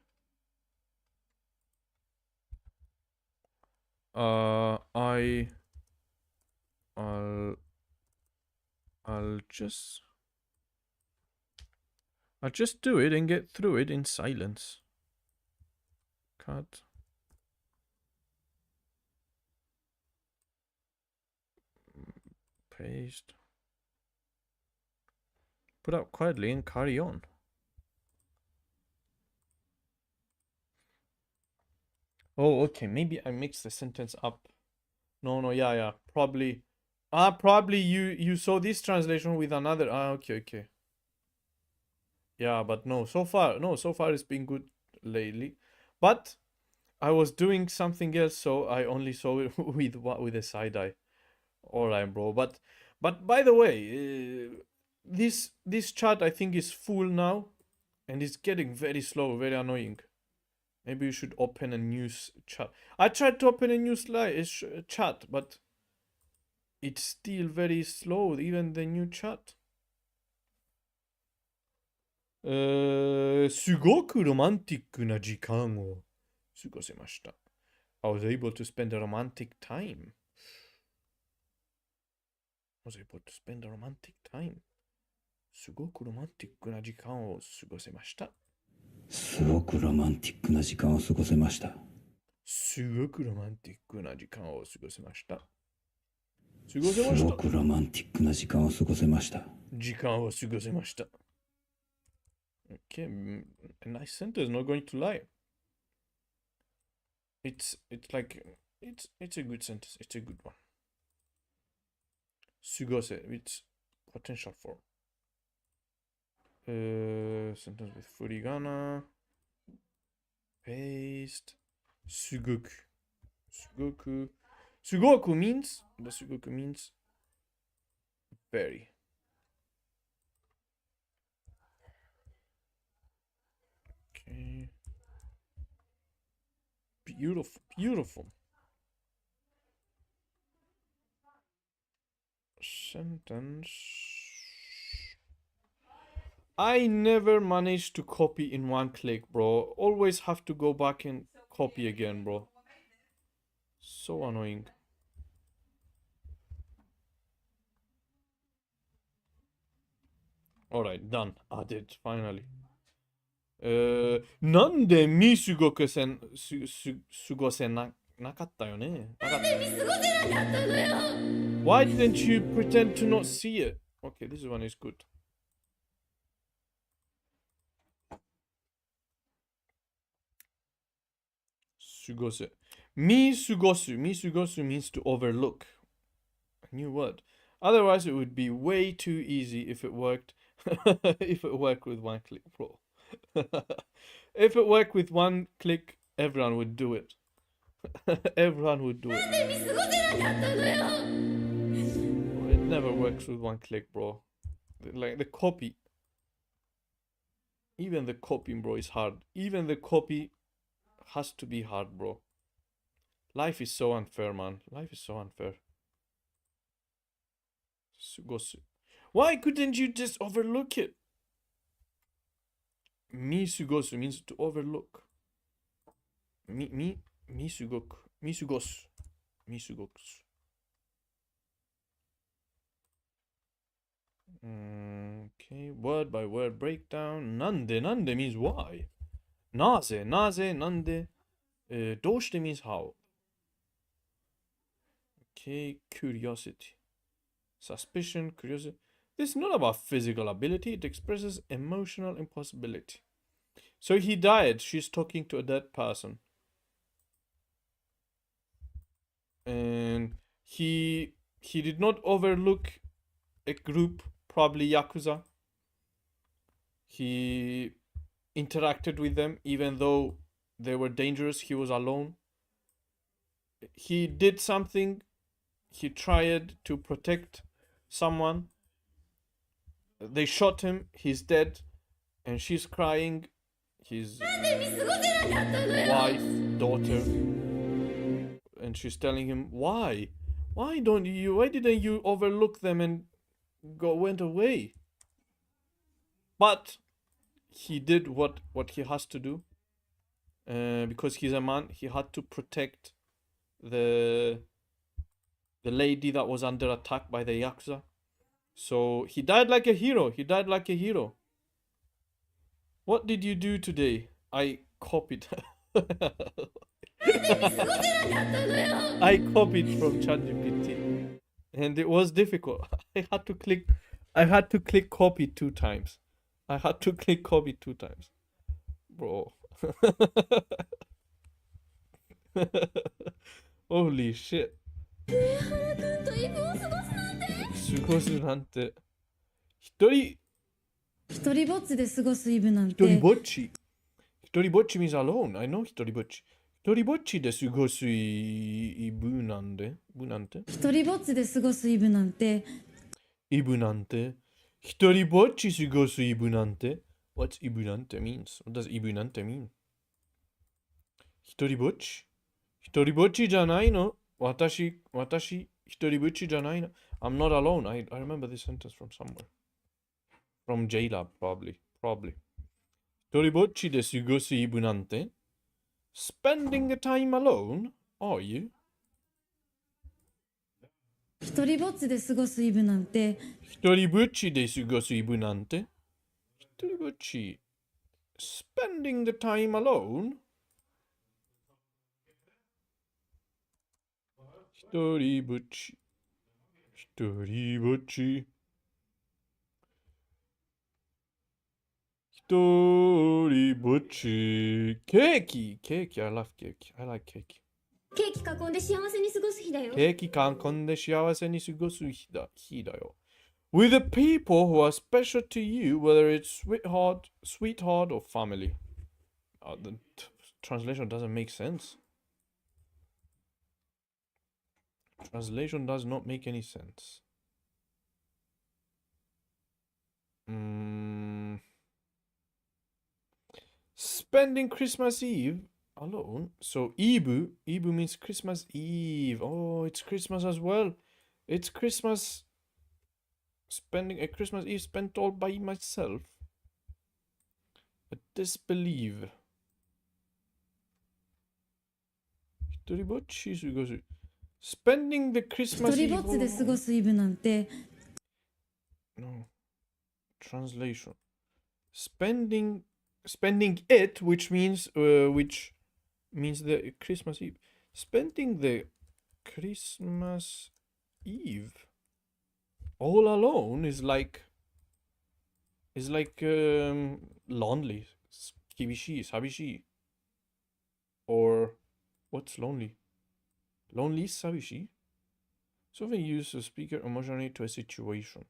I'll just do it and get through it in silence. Cut. Paste. Put up quietly and carry on. Oh, okay. Maybe I mixed the sentence up. No, yeah. Probably. Probably you saw this translation with another. Okay. Yeah, but no, so far it's been good lately. But I was doing something else, so I only saw it with a side eye. Alright, bro. But by the way, this chat I think is full now, and it's getting very slow, very annoying. Maybe you should open a new chat. I tried to open a new chat, but it's still very slow, even the new chat. すごくロマンティックな時間を過ごせました。I was able to spend a romantic time. すごくロマンティックな時間を過ごせました。すごくロマンティックな時間を過ごせました。すごくロマンティックな時間を過ごせました。すごくロマンティックな時間を過ごせました。時間を過ごせました。Okay, a nice sentence, not going to lie. It's like it's a good sentence, it's a good one. 過ごせ with potential for. Sentence with furigana. Paste. Sugoku. Sugoku. Sugoku means. The sugoku means very. Okay. Beautiful. Beautiful. Sentence. I never managed to copy in one click, bro. Always have to go back and copy again, bro. So annoying. Alright, done. I did, finally. なんで見過ごせなかったよね。なんで見過ごせなかったのよ。Why didn't you pretend to not see it? Okay, this one is good. Sugose. Misugosu. Misugosu means to overlook. A new word. Otherwise, it would be way too easy if it worked. If it worked with one click, bro. If it worked with one click, everyone would do it. Everyone would do it. It never works with one click, bro. Like the copy. Even the copying, bro, is hard. Even the copy has to be hard, bro. Life is so unfair, man. Life is so unfair. Sugosu. Why couldn't you just overlook it? Misugosu means to overlook. Misugoku. Misugosu. Misugoku. Okay, word by word breakdown. Nande. Nande means why. Naze. Naze. Nande. Doshite means how. Okay, curiosity. Suspicion, curiosity. This is not about physical ability. It expresses emotional impossibility. So he died. She's talking to a dead person. And he did not overlook a group, probably Yakuza. He interacted with them even though they were dangerous. He was alone. He did something. He tried to protect someone. They shot him. He's dead. And she's crying. His wife, daughter. And she's telling him, why? Why didn't you overlook them and went away? But he did what he has to do. Because he's a man, he had to protect the lady that was under attack by the Yakuza. So he died like a hero. He died like a hero. What did you do today? I copied. I copied from ChatGPT. And it was difficult. I had to click copy 2 times. I had to click copy 2 times. Bro. Holy shit. 過ごすなんて一人ぼっちで過ごすイブなんて一人ぼっち means alone. I know 一人ぼっちで過ごすイブなんて一人ぼっちで過ごすイブなんて一人ぼっち過ごすイブなんて What's イブなんて means? What does イブなんて mean? 一人ぼっちじゃないの私一人ぼっちじゃないの I'm not alone. I remember this sentence from somewhere. From JLab, probably. 一人ぼっちで過ごすイブなんて Spending a time alone? Are you? 一人ぼっちで過ごすイブなんて一人ぼっち Spending the time alone? 一人ぼっちケーキ I love cake. I like cake. ケーキ囲んで幸せに過ごす日だよ。ケーキ囲んで幸せに過ごす日だよ。With the people who are special to you, whether it's sweetheart or family. The translation doesn't make sense. Translation does not make any sense. Spending Christmas Eve alone. So Ibu means Christmas Eve. Oh, it's Christmas as well. It's Christmas. Spending a Christmas Eve spent all by myself. I disbelieve. Spending the Christmas Eve alone. No. Translation. Spending it, which means the Christmas Eve. Spending the Christmas Eve all alone is like lonely, kibishi, sabishi. Or what's lonely? Lonely, sabishi. Something used to speaker emotionally to a situation.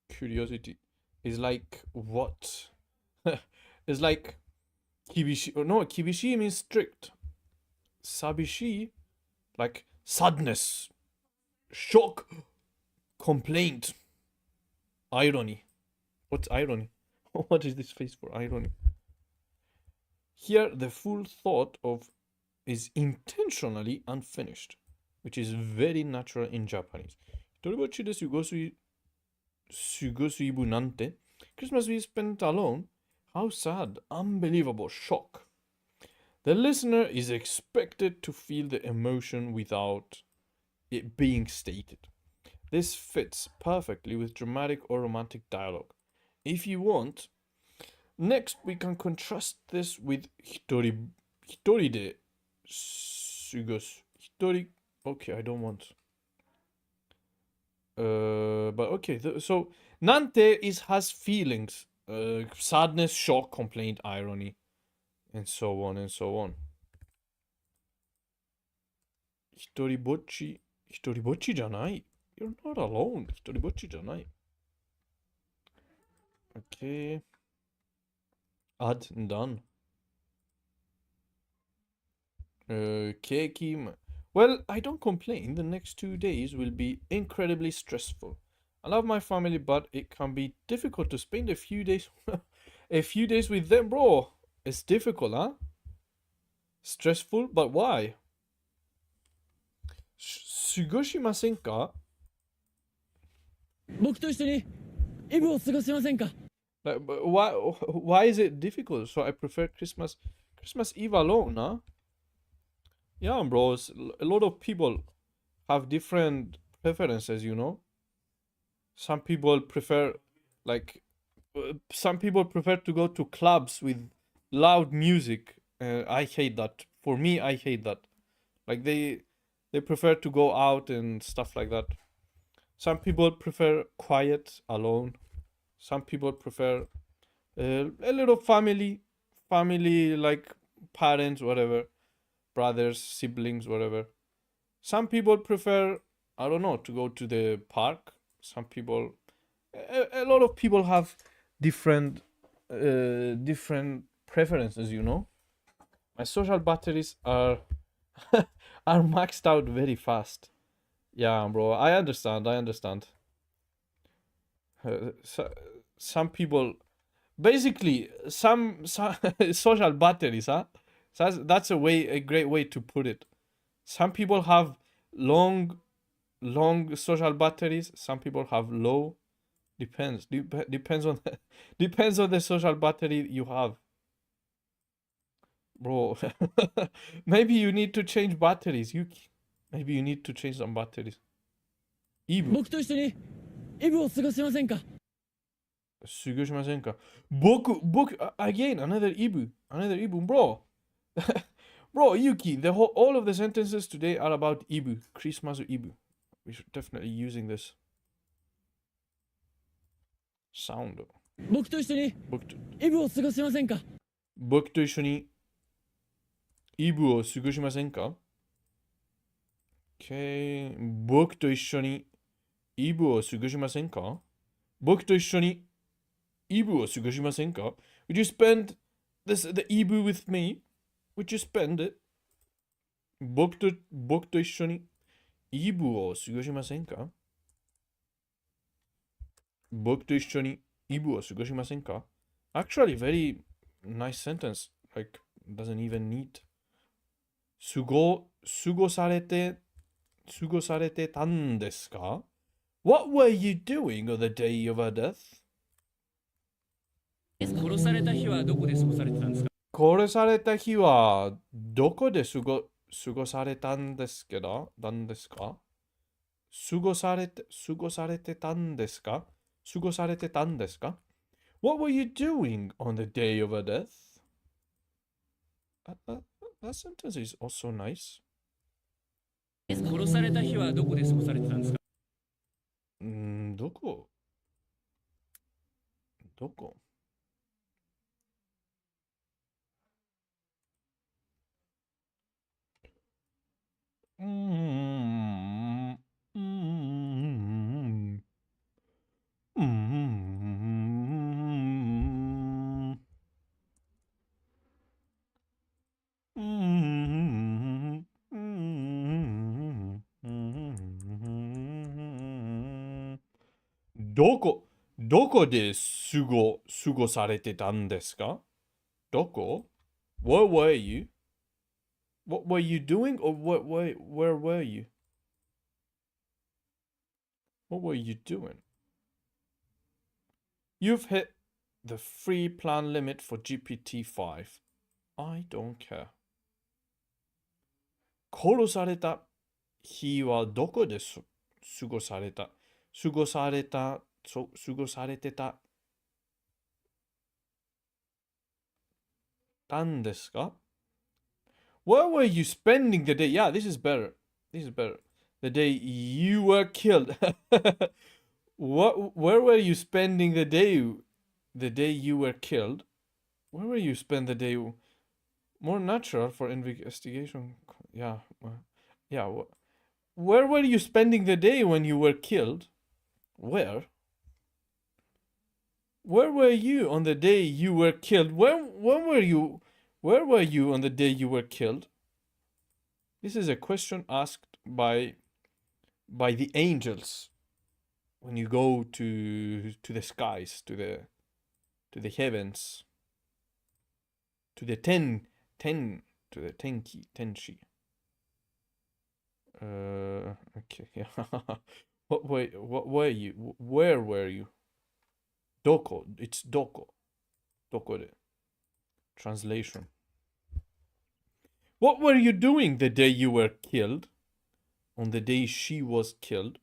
Curiosity is like what? It's like kibishi. Oh, no, kibishi means strict. Sabishi, like sadness, shock, complaint, irony. What's irony? What is this face for irony? Here, the full thought of is intentionally unfinished, which is very natural in Japanese. Toribochi desu Sugosuibu nante. Christmas we spent alone. How sad, unbelievable, shock. The listener is expected to feel the emotion without it being stated. This fits perfectly with dramatic or romantic dialogue. If you want, next we can contrast this with hitori de sugosu. Hitori. Okay, I don't want. But okay, so nante has feelings, sadness, shock, complaint, irony, and so on and so on. Hitoribochi janai. You're not alone. Hitoribochi janai. Okay. Add and done. Keiki. Well, I don't complain. The next 2 days will be incredibly stressful. I love my family, but it can be difficult to spend a few days with them, bro. It's difficult, huh? Stressful, but why? Sugoshimasen ka? 僕と一緒にイブを過ごしませんか? Like, why is it difficult? So I prefer Christmas Eve alone, huh? Yeah, bros. A lot of people have different preferences, you know. Some people prefer to go to clubs with loud music. I hate that. For me, I hate that. Like they prefer to go out and stuff like that. Some people prefer quiet, alone. Some people prefer a little family like parents, whatever, brothers, siblings, whatever. Some people prefer, I don't know, to go to the park. Some people, a lot of people have different preferences, you know. My social batteries are are maxed out very fast. Yeah, bro, I understand. Some people, basically, some social batteries, huh? So that's a great way to put it. Some people have long social batteries. Some people have low. Depends on the social battery you have, bro. Maybe you need to change batteries. Maybe you need to change some batteries. Ibu. 僕と一緒にイブを過ごしませんか? 過ごしませんか? Boku, again, another Ibu, bro. Bro, Yuki, all of the sentences today are about Ibu, Christmas or Ibu. We should definitely using this sound. 僕と一緒にイブを過ごしませんか? 僕と一緒にイブを過ごしませんか? Okay. 僕と一緒にイブを過ごしませんか？僕と一緒にイブを過ごしませんか？ Would you spend the Ibu with me? Would you spend it? 僕と一緒にイブを過ごしませんか？僕と一緒にイブを過ごしませんか？ Actually, very nice sentence. Like, doesn't even need. 過ごされてたんですか？ What were you doing on the day of her death? 殺された日はどこで過ごされてたんですか？殺された日はどこで過ごされたんですか？過ごされてたんですか？ What were you doing on the day of her death? That sentence is also nice. 殺された日はどこで過ごされてたんですか？どこうーん。うーん。うーん。うーん。どこで過ごされてたんですか？どこ？ Where were you? What were you doing or where were you? What were you doing? You've hit the free plan limit for GPT-5. I don't care. 殺された日はどこで過ごされてたんですか？ Where were you spending the day? Yeah, this is better. The day you were killed. Where were you spending the day? The day you were killed? Where were you spend the day? More natural for investigation. Yeah. Where were you spending the day when you were killed? Where? Where were you on the day you were killed? Where were you on the day you were killed? This is a question asked by the angels when you go to the skies, to the heavens, to the tenshi. Okay, yeah. What were you? Where were you? Doko. It's doko. Doko de. Translation. What were you doing the day you were killed? On the day she was killed?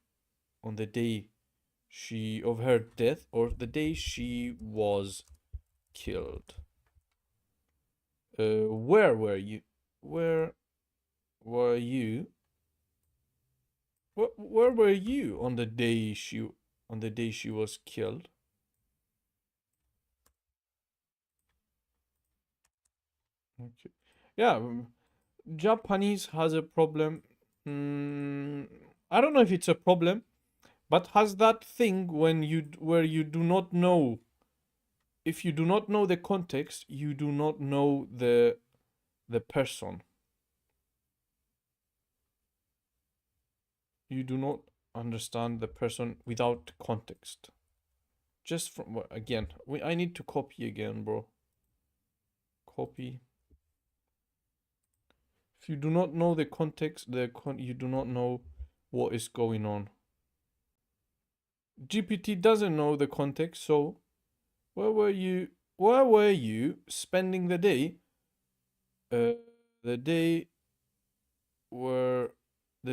On the day of her death? Or the day she was killed? Where were you? Where were you? Where were you on the day she was killed? Okay. Yeah, Japanese has a problem. I don't know if it's a problem, but has that thing where you do not know. If you do not know the context, you do not know the person. You do not understand the person without context. Just from again, I need to copy again, bro. Copy. If you do not know the context, you do not know what is going on. GPT doesn't know the context, so where were you spending the day? The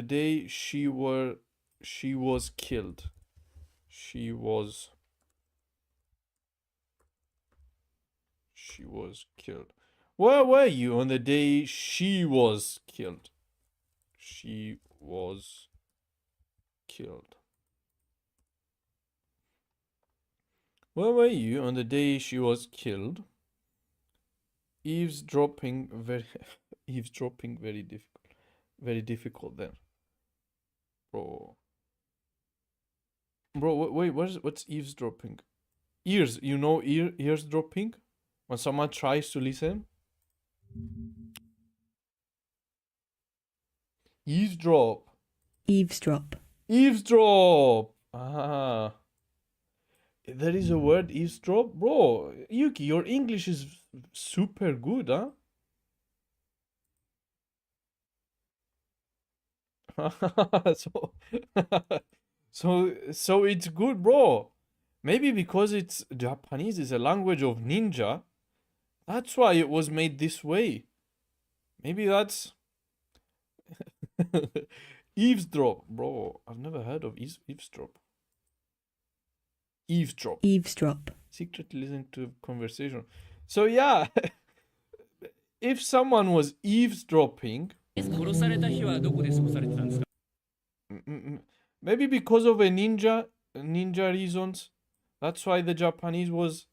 day she was killed. She was killed. Where were you on the day she was killed? She was killed. Where were you on the day she was killed? Eavesdropping very difficult then. Bro. Bro, wait, what's eavesdropping? Ears, you know eavesdropping? When someone tries to listen? Eavesdrop. Eavesdrop. Eavesdrop! Ah. There is a word eavesdrop? Bro, Yuki, your English is super good, huh? so, so it's good, bro. Maybe because it's Japanese is a language of ninja, that's why it was made this way. Maybe that's eavesdrop, bro. I've never heard of eavesdrop. Eavesdrop. Eavesdrop. Secretly listen to a conversation. So yeah, if someone was eavesdropping, maybe because of a ninja reasons. That's why the Japanese was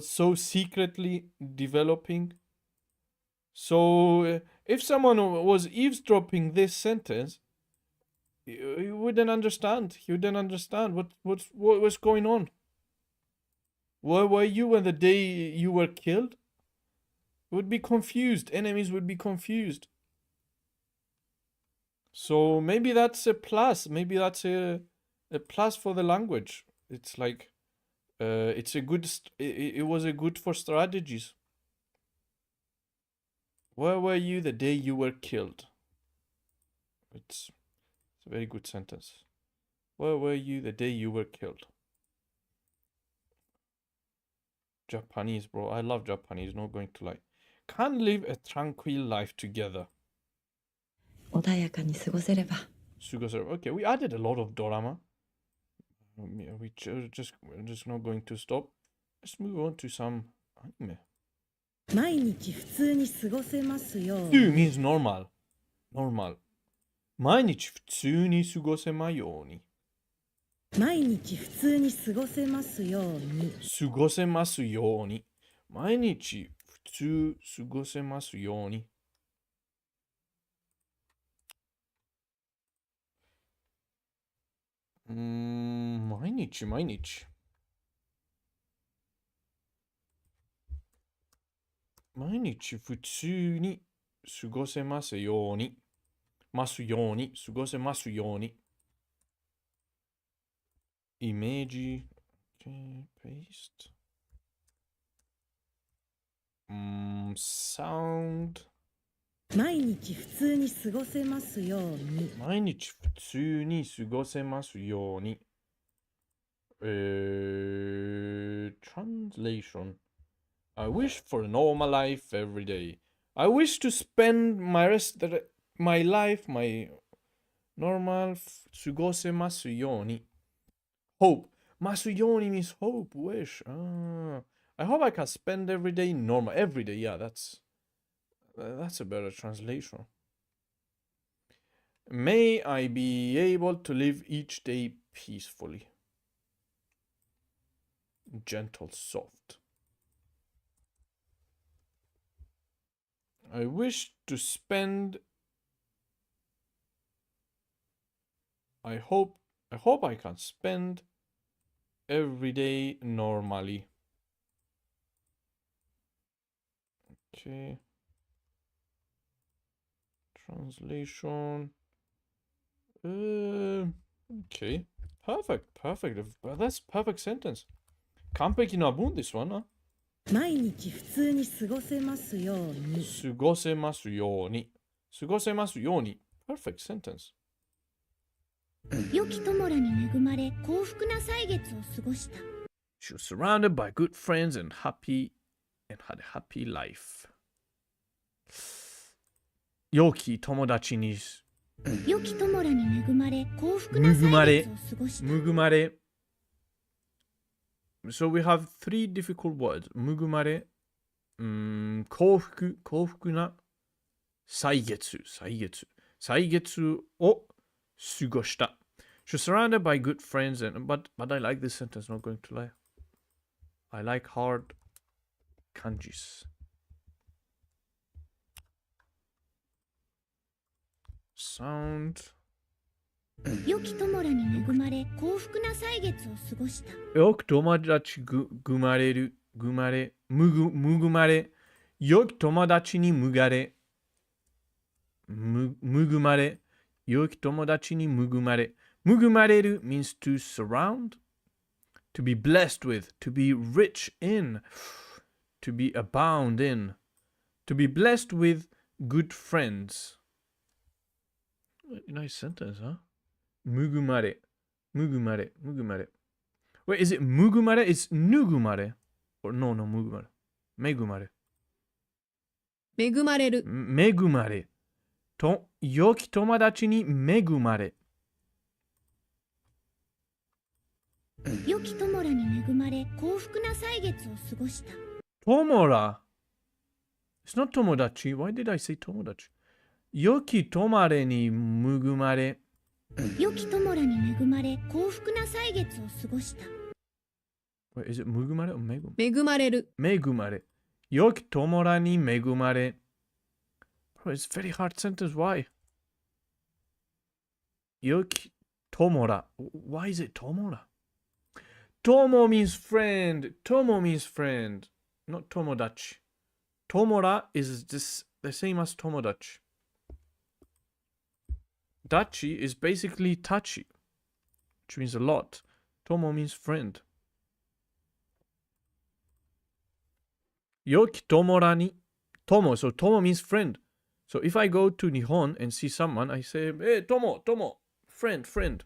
so secretly developing. So if someone was eavesdropping this sentence, you wouldn't understand. You wouldn't understand what was going on. Where were you when the day you were killed? Would be confused. Enemies would be confused. So maybe that's a plus. Maybe that's a plus for the language. It's like it's a good. It was a good for strategies. Where were you the day you were killed? It's a very good sentence. Where were you the day you were killed? Japanese, bro. I love Japanese, not going to lie. Can live a tranquil life together. 穏やかに過ごせれば。 Okay, we added a lot of dorama. We're just not going to stop. Let's move on to some anime. 毎日普通に過ごせますよう Two means normal. Normal. 毎日普通に過ごせますように。毎日普通に過ごせますように過ごせますように。毎日普通過ごせますように。毎日毎日。毎日普通に過ごせますように。ますように。過ごせますように。イメージ。Okay, paste. Sound. 毎日普通に過ごせますように毎日普通に過ごせますように。Translation. I wish for a normal life every day. I wish to spend my life, my normal 過ごせますように。Hope. ますように means hope, wish. I hope I can spend every day normal. Every day, yeah, that's a better translation. May I be able to live each day peacefully. Gentle, soft. I wish to spend. I hope I can spend every day normally. Okay. Translation. Okay. Perfect. That's perfect sentence. 完璧な文 this one, huh? 毎日普通に過ごせますように過ごせますように。過ごせますように。Perfect sentence. 良き友らに恵まれ幸福な歳月を過ごした She was surrounded by good friends and had a happy life. 良き友達に良き友らに恵まれ幸福な歳月を過ごした恵まれ So we have three difficult words. 恵まれ、幸福な歳月を過ごした。She was surrounded by good friends, but I like this sentence, not going to lie. I like hard kanjis. Sound. 良き友らに恵まれ幸福な歳月を過ごした。よく友達ぐまれる、ぐまれ、むぐまれ。よき友達にむがれ。むぐまれ。よき友達にむぐまれ。むぐまれる means to surround, to be blessed with, to be rich in, to be abound in, to be blessed with good friends. Nice sentence, huh? むぐまれ。むぐまれ。むぐまれ。Wait, is it むぐまれ? It's ぬぐまれ Or no, むぐまれ。めぐまれ。恵まれる。恵まれ。と、良き友達に恵まれ。良き友らに恵まれ幸福な歳月を過ごした。友ら。It's not 友達。Why did I say 友達？良き友らに恵まれ。良き友らに恵まれ幸福な歳月を過ごした。Wait, is it 恵まれ or 恵まれる。恵まれ。良き友らに恵まれ。Bro, it's a very hard sentence. Why? 良き友ら。Why is it 友ら? Tomo means friend. Tomo means friend. Not tomodachi. Tomora is just the same as tomodachi. Dachi is basically tachi, which means a lot. Tomo means friend. Yoki tomora ni tomo. So tomo means friend. So if I go to Nihon and see someone, I say, hey, tomo, friend.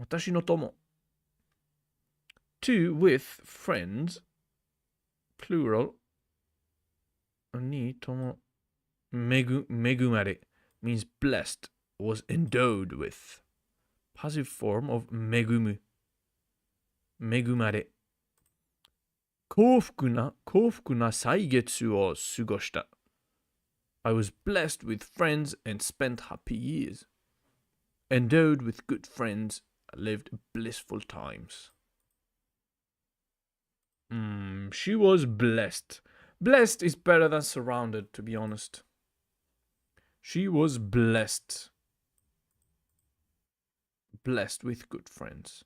Watashi no tomo. To with friends, plural. Ni tomo megumare means blessed, was endowed with. Passive form of megumu. Megumare. 幸福な歳月を過ごした。I was blessed with friends and spent happy years. Endowed with good friends, I lived blissful times. She was blessed. Blessed is better than surrounded, to be honest. She was blessed. Blessed with good friends.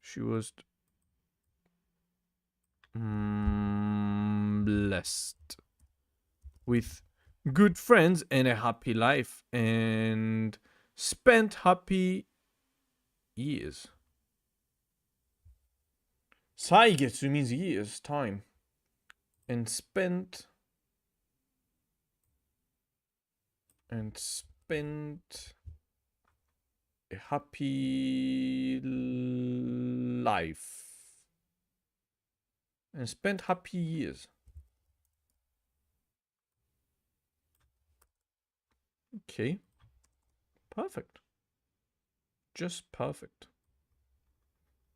She was blessed with good friends and a happy life and spent happy years. 歳月 means years, time. And spent a happy life. And spent happy years. Okay. Perfect. Just perfect.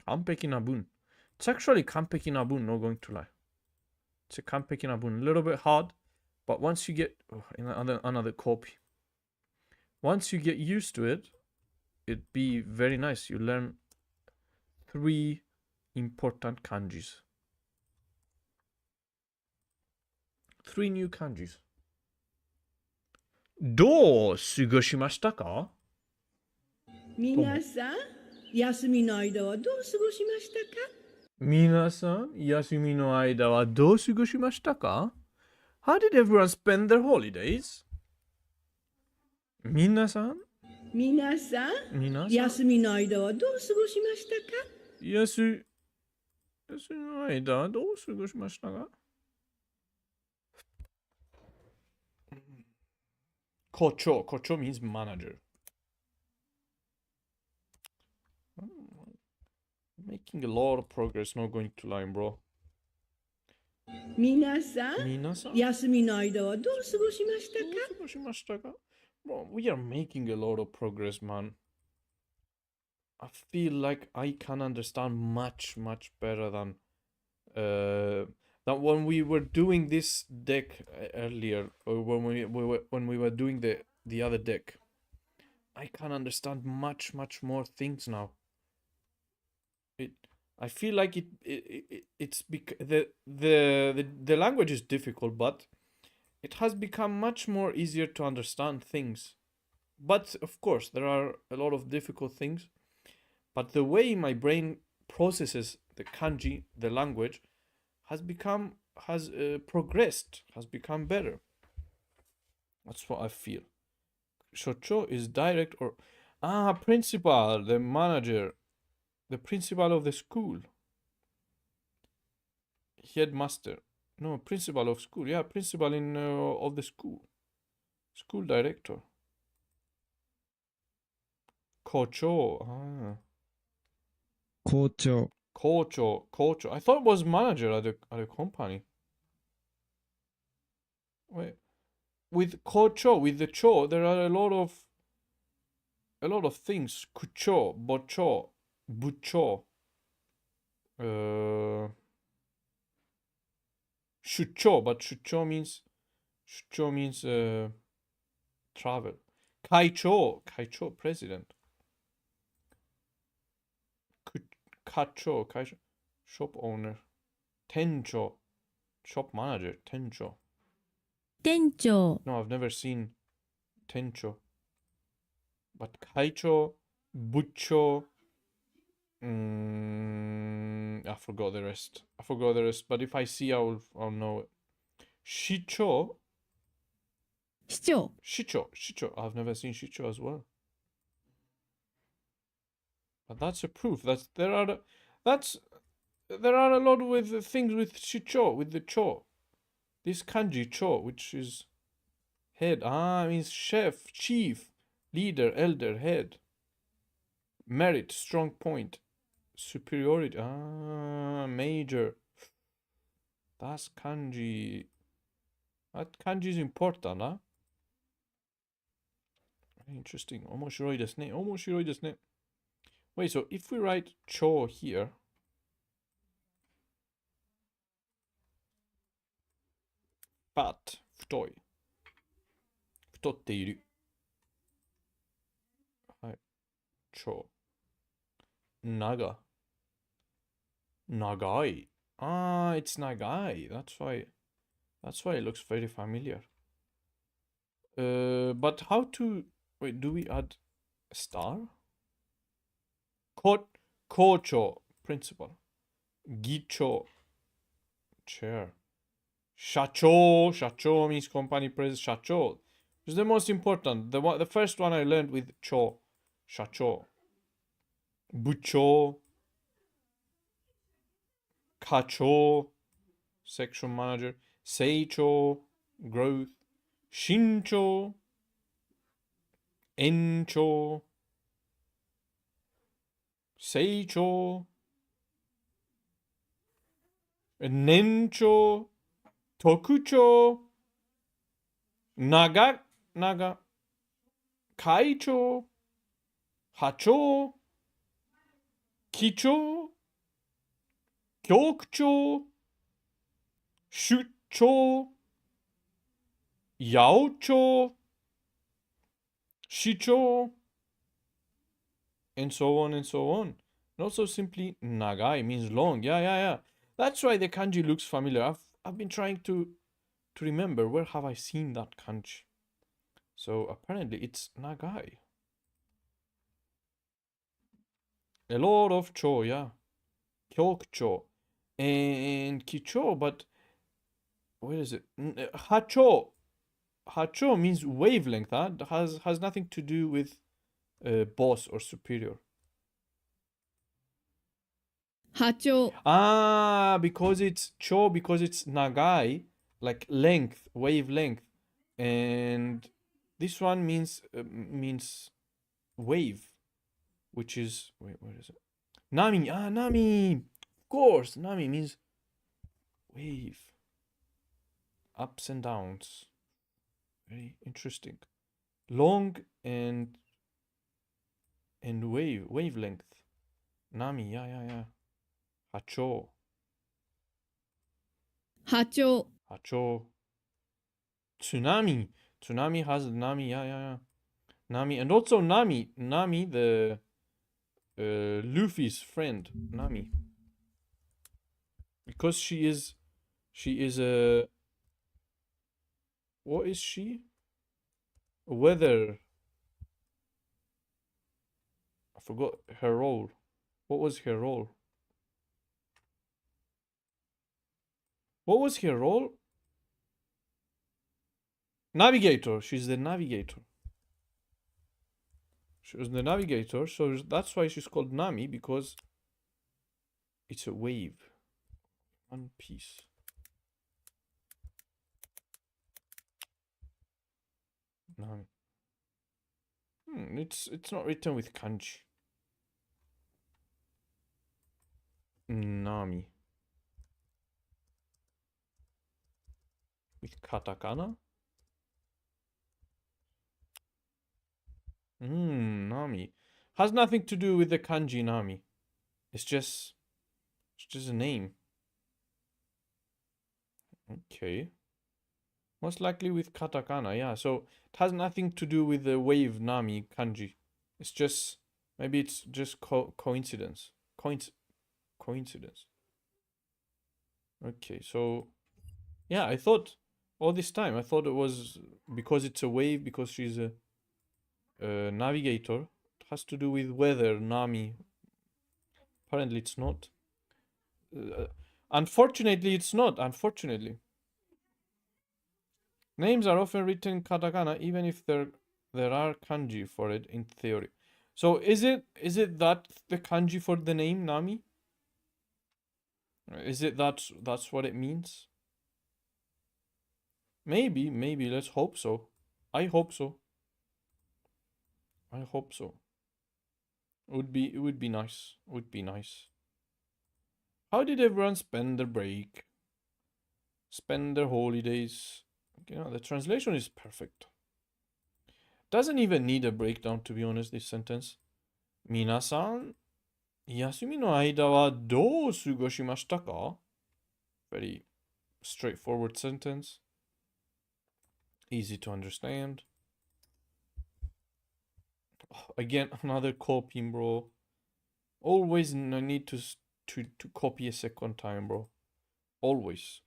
完璧な文. It's actually 完璧な文, not going to lie. It's a 完璧な文. A little bit hard, but once you get another copy. Once you get used to it, it'd be very nice. You learn 3 important kanjis. 3 new kanjis. どう過ごしましたか？皆さん、休みの間はどう過ごしましたか？皆さん、休みの間はどう過ごしましたか？ How did everyone spend their holidays? 皆さん、休みの間はどう過ごしましたか？休みの間はどう過ごしましたか？校長 means manager. Making a lot of progress, not going to lie, bro. 皆さん、休みの間はどう過ごしましたか？ Bro, we are making a lot of progress, man. I feel like I can understand much better than when we were doing this deck earlier, or when we were doing the other deck. I can understand much more things now. I feel like it's the language is difficult, but it has become much more easier to understand things But of course, there are a lot of difficult things. But the way my brain processes the kanji, the language, has progressed, has become better. That's what I feel. Shocho is direct or principal, the manager, the principal of the school. Headmaster. No, principal of school. Yeah, principal of the school. School director. Kocho. Kocho. Kocho. I thought it was manager at a company. Wait. With kocho, with the cho, there are a lot of things. Kucho, bocho, bucho. Shucho, but shucho means travel. Kaicho, president. Kacho, shop owner. Tencho, shop manager. Tencho. 店長 No, I've never seen tencho. But kaicho, bucho. I forgot the rest. But if I see, I'll know it. Shicho. 市長 Shicho. I've never seen shicho as well. But that's a proof. There are a lot with things with shicho, with the cho. This kanji cho, which is head. Means chef, chief, leader, elder, head. Merit, strong point. Superiority. Major. That's kanji. That kanji is important, huh? Interesting. 面白いですね。面白いですね。Wait, so if we write cho here, fat, 太い。太っている。はい。cho. 長。長い。It's nagai. That's why it looks very familiar. But how to... Wait, do we add a star? Kocho, principal. Gicho, chair. Shacho means company president. Shacho is the most important. The first one I learned with cho. Shacho. Bucho. Kacho, section manager. Seicho, growth. Shincho. Encho. Seicho. Nencho. Tokucho. Naga. Kaicho. Hacho. Kicho. Kyokucho. Shucho. Yaocho. Shicho. And so on and so on. And also simply nagai means long. Yeah. That's why the kanji looks familiar. I've been trying to remember where have I seen that kanji. So apparently it's nagai. A lot of cho, yeah. Kyokucho. And kicho, but where is it? Hacho. Hacho means wavelength, huh? Has nothing to do with boss or superior. Hacho. Because it's nagai, like length, wavelength, and this one means wave, which is wait, where is it? Nami. Nami. Of course, nami means wave, ups and downs. Very interesting. Long and wavelength. Nami, yeah. Hacho. Tsunami. Tsunami has nami, yeah. Nami, and also Nami, the Luffy's friend, Nami. Because she is a... What is she? A weather forgot her role. What was her role? What was her role? Navigator. She's the navigator. She was the navigator, so that's why she's called Nami, because it's a wave. One piece. Nami. It's not written with kanji. Nami. With katakana? Nami. Has nothing to do with the kanji Nami. It's just a name. Okay. Most likely with katakana, yeah. So it has nothing to do with the wave Nami kanji. It's just, maybe it's just coincidence. Coincidence. Okay, so yeah, I thought all this time, I thought it was because it's a wave, because she's a navigator. It has to do with weather, Nami. Apparently it's not. Unfortunately, it's not. Unfortunately. Names are often written in katakana, even if there are kanji for it in theory. So is it that the kanji for the name Nami? Is it that's what it means? Maybe. Let's hope so. I hope so. I hope so. It would be nice. It would be nice. How did everyone spend their break? Spend their holidays? You know, the translation is perfect. Doesn't even need a breakdown, to be honest, this sentence. 皆さん、休みの間はどう過ごしましたか? Very straightforward sentence. Easy to understand. Again, another copying, bro. Always I need to copy a second time, bro. Always.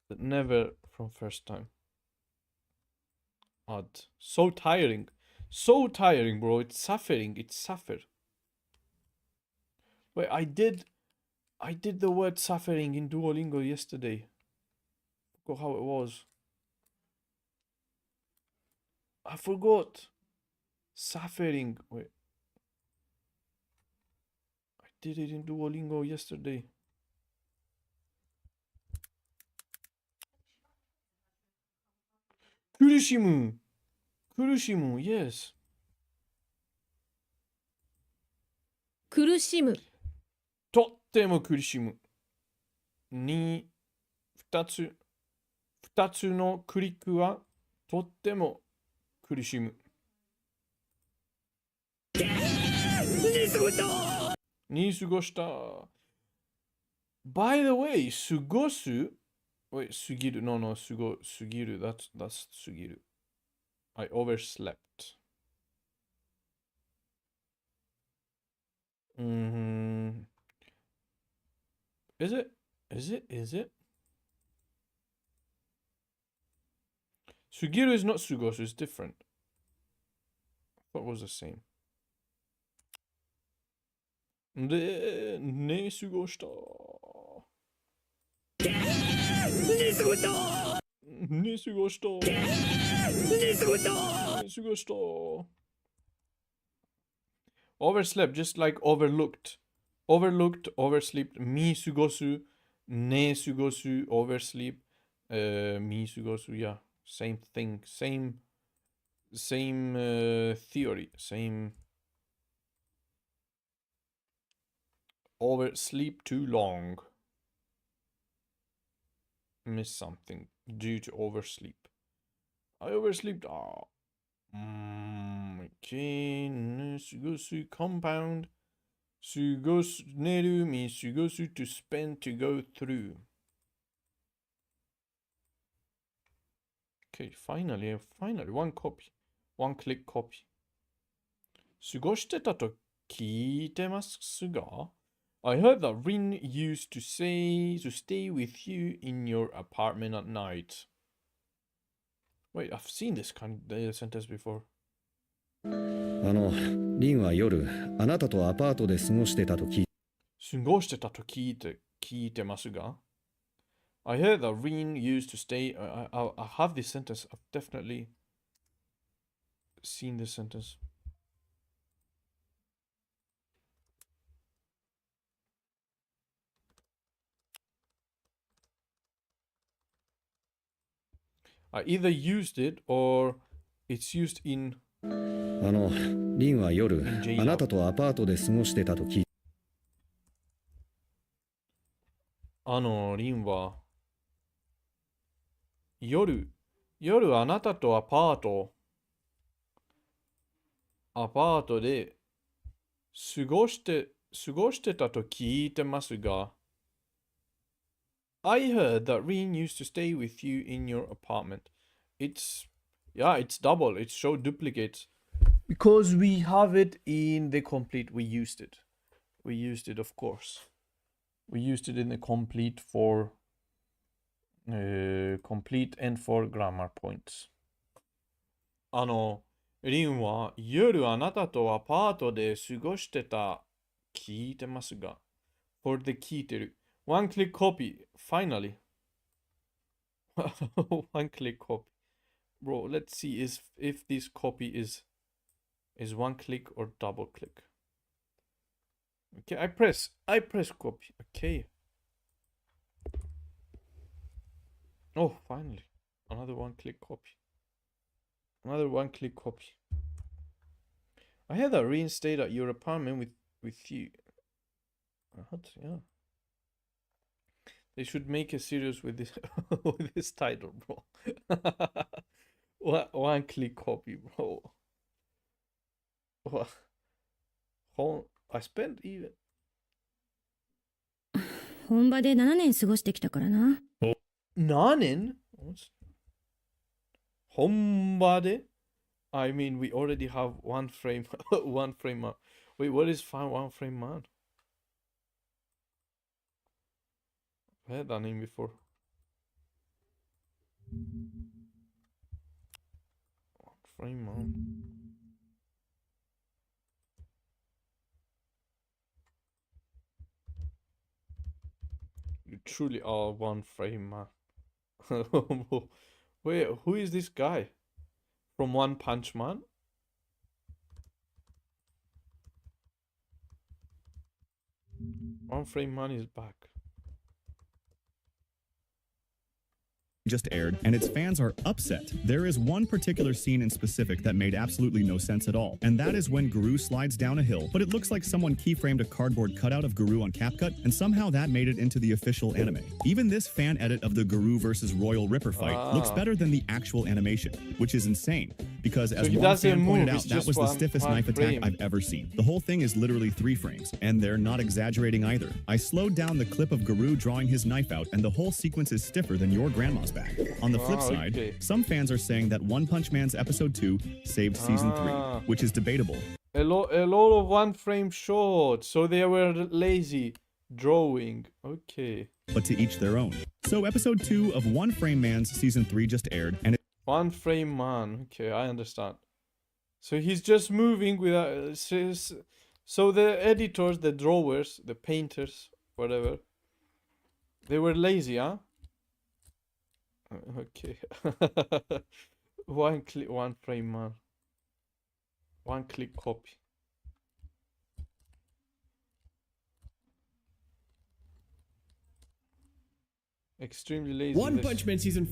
But never from first time. Odd. So tiring, bro. It's suffering. Wait, I did the word suffering in Duolingo yesterday. Forgot how it was. I forgot. Suffering. Wait. I did it in Duolingo yesterday. Kurishimu, yes. 苦しむ。とっても苦しむ。二つのクリックはとっても苦しむ。に過ごした。By the way, 過ごす Wait, 過ぎる No, 過ぎる That's 過ぎる I overslept. Is it? 過ぎる is not 過ごす It's different. I thought it was the same. で、ね過ごした。ね過ごした。Overslept, just like overlooked. Oversleep. 見過ごす。ね過ごす。Oversleep. 見過ごす。Yeah, same thing. Same theory. Same. Oversleep too long. Miss something due to oversleep. I overslept. Okay. 過ごす compound. 過ごす寝る means 過ごす to spend, to go through. Okay, finally, one copy. One click copy. 過ごしてたと聞いてますが? I heard that Rin used to say to stay with you in your apartment at night. Wait, I've seen this kind of sentence before. リンは夜、あなたとアパートで過ごしてたと聞いてますが I heard that Rin used to stay. I have this sentence. I've definitely seen this sentence. I either used it or it's used in. リンは夜、あなたとアパートで過ごしてたと聞いリンは夜あなたとアパートで過ごしてたと聞いてますが I heard that Rin used to stay with you in your apartment. It's double. It show duplicates. Because we have it in the complete. We used it, of course. We used it in the complete for complete and for grammar points. リンは夜あなたとアパートで過ごしてた聞いてますが for the 聞いてる one click copy finally one click copy bro let's see if this copy is one click or double click. Okay, I press copy. Okay. Oh, finally. Another one click copy. I had that reinstate at your apartment with you. What? Yeah. They should make a series with this with this title, bro. One click copy, bro. I spent even 本場で7年過ごしてきたからな。7年?本場で? I mean, we already have one frame man. Wait, what is one frame man? I had that name before. One frame man. You truly are one frame man. Wait, who is this guy? From One Punch Man? One Frame Man is back. Just aired, and its fans are upset. There is one particular scene in specific that made absolutely no sense at all, and that is when Guru slides down a hill, but it looks like someone keyframed a cardboard cutout of Guru on CapCut, and somehow that made it into the official anime. Even this fan edit of the Guru versus Royal Ripper fight looks better than the actual animation, which is insane, because as one fan pointed out, that was the stiffest knife attack I've ever seen. The whole thing is literally 3 frames, and they're not exaggerating either. I slowed down the clip of Guru drawing his knife out, and the whole sequence is stiffer than your grandma's back. On the flip side, some fans are saying that One Punch Man's episode 2 saved season 3, which is debatable. A lot of one frame shorts, so they were lazy drawing. Okay. But to each their own. So episode 2 of One Frame Man's season 3 just aired, and One Frame Man. Okay, I understand. So he's just moving without. So the editors, the drawers, the painters, whatever, they were lazy, huh? Okay. One frame man. One click copy. Extremely lazy. One Punch Man season.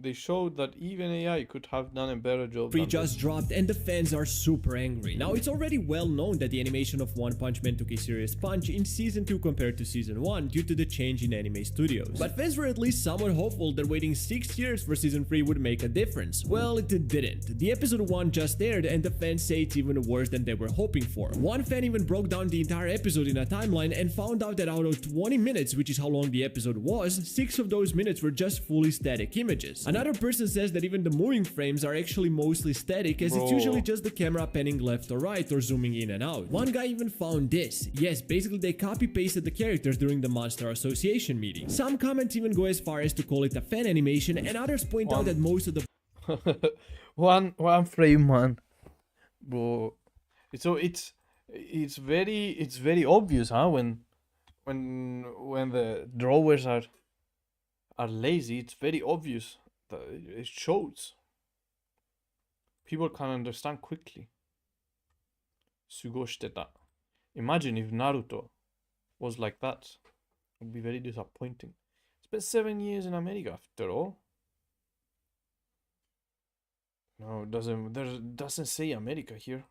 They showed that even AI could have done a better job. 3 just dropped and the fans are super angry. Now it's already well known that the animation of One Punch Man took a serious punch in season 2 compared to season 1 due to the change in anime studios. But fans were at least somewhat hopeful that waiting 6 years for season 3 would make a difference. Well, it didn't. The episode 1 just aired and the fans say it's even worse than they were hoping for. One fan even broke down the entire episode in a timeline and found out that out of 20 minutes, which is how long the episode was, 6 of those minutes were just fully static images. Another person says that even the moving frames are actually mostly static, as it's usually just the camera panning left or right or zooming in and out. One guy even found this. Yes, basically they copy-pasted the characters during the Monster Association meeting. Some comments even go as far as to call it a fan animation, and others point out that most of the one frame man. bro. So it's very obvious, huh? When the drawers are lazy, it's very obvious that it shows. People can understand quickly. Sugoshiteta. Imagine if Naruto was like that. It would be very disappointing. Spent 7 years in America after all. No, it doesn't say America here.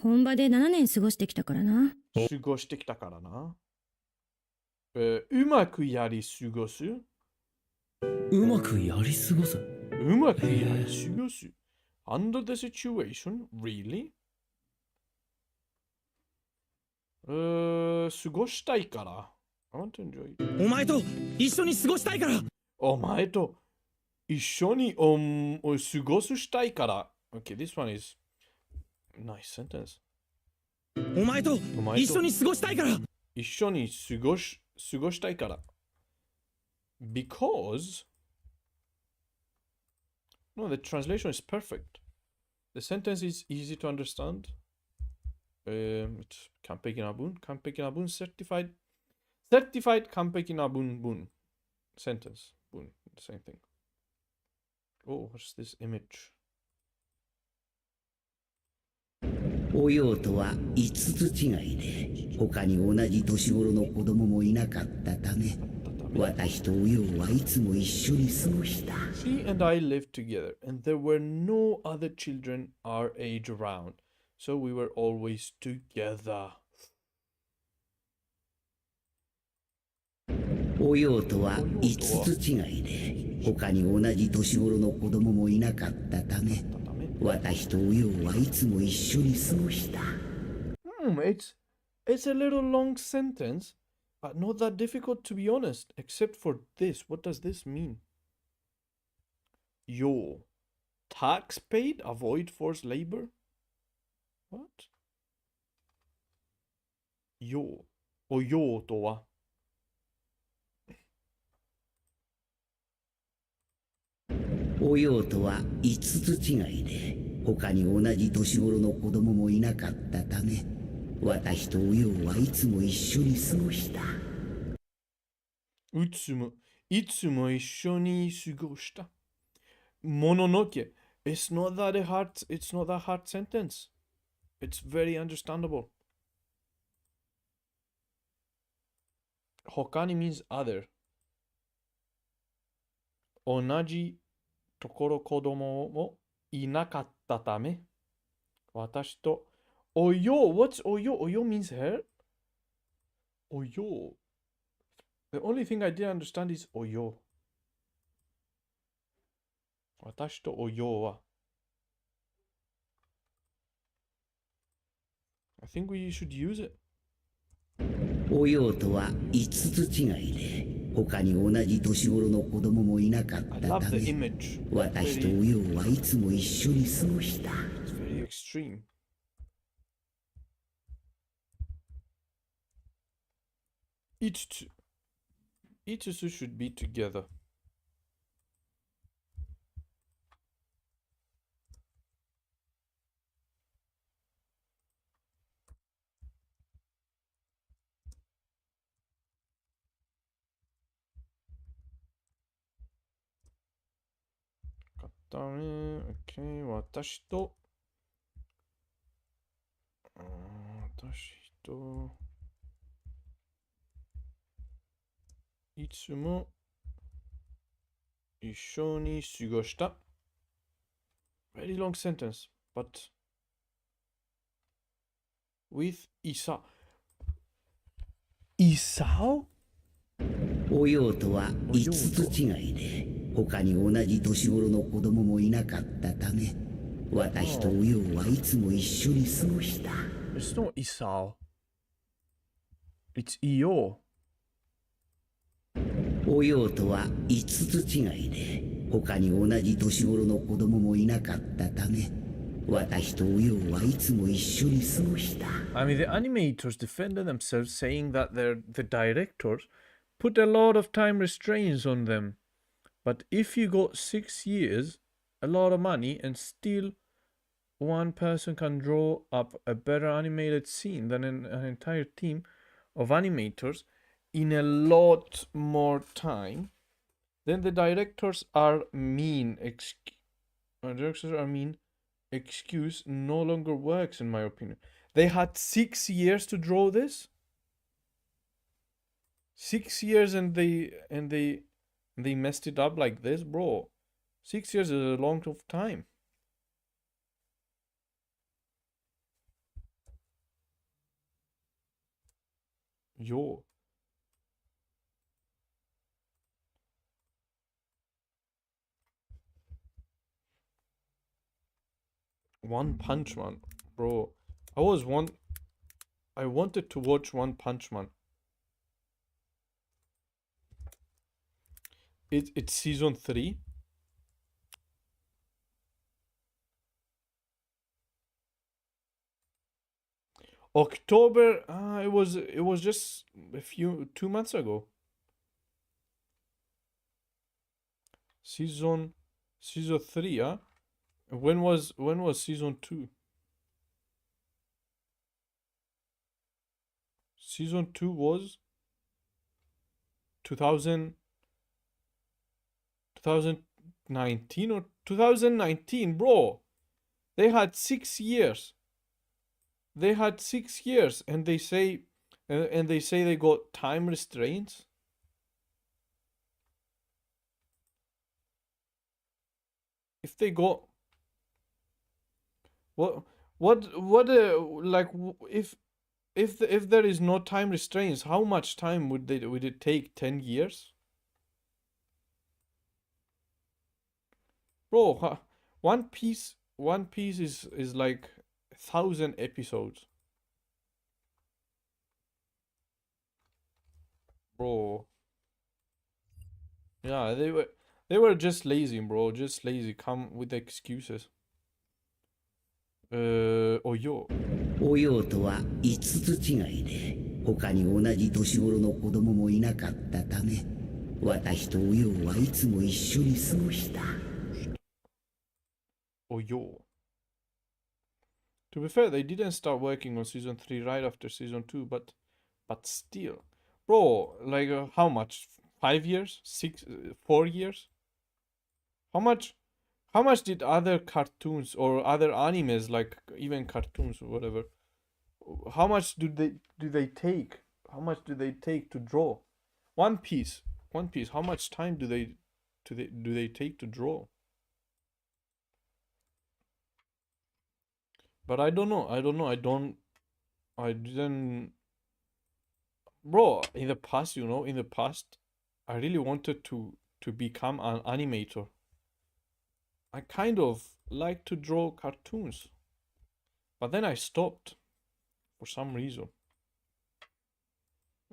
本場で7年過ごしてきたからな。過ごしてきたからな。うまくやり過ごす。うまくやり過ごす。うまくやり過ごす。Under the situation? Really? 過ごしたいから。I want to enjoy it. お前と一緒に過ごしたいから。お前と一緒に過ごしたいから。Okay, this one is nice sentence. お前と一緒に過ごしたいから。一緒に過ごしたいから。Because no, the translation is perfect. The sentence is easy to understand. It's Kampeki na bun certified Kampeki na bun sentence. Bun, the same thing. Oh, what's this image? おようとは5つ違いで、他に同じ年頃の子供もいなかったため、私とおようはいつも一緒に過ごした。She and I lived together, and there were no other children our age around, so we were always together. おようとは5つ違いで、他に同じ年頃の子供もいなかったため、私とおようはいつも一緒に過ごした。It's a little long sentence, but not that difficult to be honest, except for this. What does this mean? Yo. Tax paid? Avoid forced labor? What? Yo. おようとはおようとは5つ違いで、他に同じ年頃の子供もいなかったため、私とおようはいつも一緒に過ごした。いつも一緒に過ごした。もののけ。It's not that hard sentence. It's very understandable. 他に means other. 同じところ子供もいなかったため、私とおよ、what's およ? およ means hair? およ. The only thing I didn't understand is およ。私とおよは。I think we should use it. おようとは5つ違いで、他に同じ年頃の子供もいなかったため、私とおようはいつも一緒に過ごした。It's very extreme. 5つ should be together. ダメ。OK。私と、いつも一緒に過ごした。Very long sentence, but with イサ。イサおようとは5つ違いで、他に同じ年頃の子供もいなかったため、私とおようはいつも一緒に過ごした。It's not イサ。It's イヨ。おようとは5つ違いで、他に同じ年頃の子供もいなかったため、私とおようはいつも一緒に過ごした。I mean, the animators defended themselves saying that the directors put a lot of time restraints on them. But if you got 6 years, a lot of money, and still one person can draw up a better animated scene than an entire team of animators in a lot more time, then the directors are mean. Excuse no longer works, in my opinion. They had 6 years to draw this. 6 years and they messed it up like this, bro. 6 years is a long of time. Yo. One Punch Man, bro. I wanted to watch One Punch Man. It's season 3. October. It was just 2 months ago. Season 3, huh? When was season 2? Season 2 was 2019 or 2019, bro. They had 6 years. They had 6 years, and they say they got time restraints. If they got if there is no time restraints, how much time would it take? 10 years? Bro, One Piece is like 1,000 episodes. Bro. Yeah, they were just lazy, bro. Just lazy. Come with excuses. Oyo. おようとは5つ違いで、他に同じ年頃の子供もいなかったため、私とおようはいつも一緒に過ごした。Oyo. To be fair, they didn't start working on season 3 right after season 2, but still. Bro, like how much? 5 years? 4 years? How much did other cartoons or other animes, like even cartoons or whatever, how much do they take? How much do they take to draw? One Piece, how much time do they take to draw? But I don't know. I didn't. Bro, in the past, I really wanted to become an animator. I kind of like to draw cartoons. But then I stopped for some reason.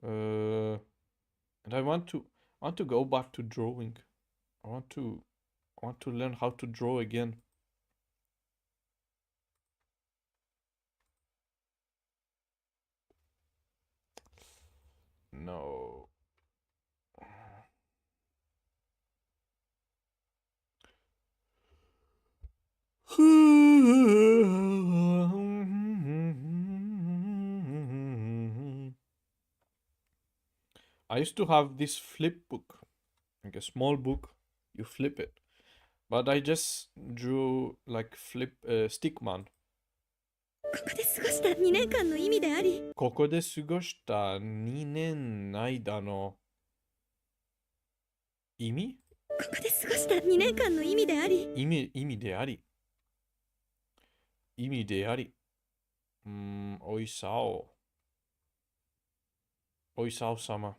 And I want to go back to drawing. I want to learn how to draw again. No. I used to have this flip book, like a small book, you flip it. But I just drew like Stickman. ここで過ごした2年間の意味であり、ここで過ごした2年の間の意味？ここで過ごした2年間の意味であり、意味であり。おいさお様。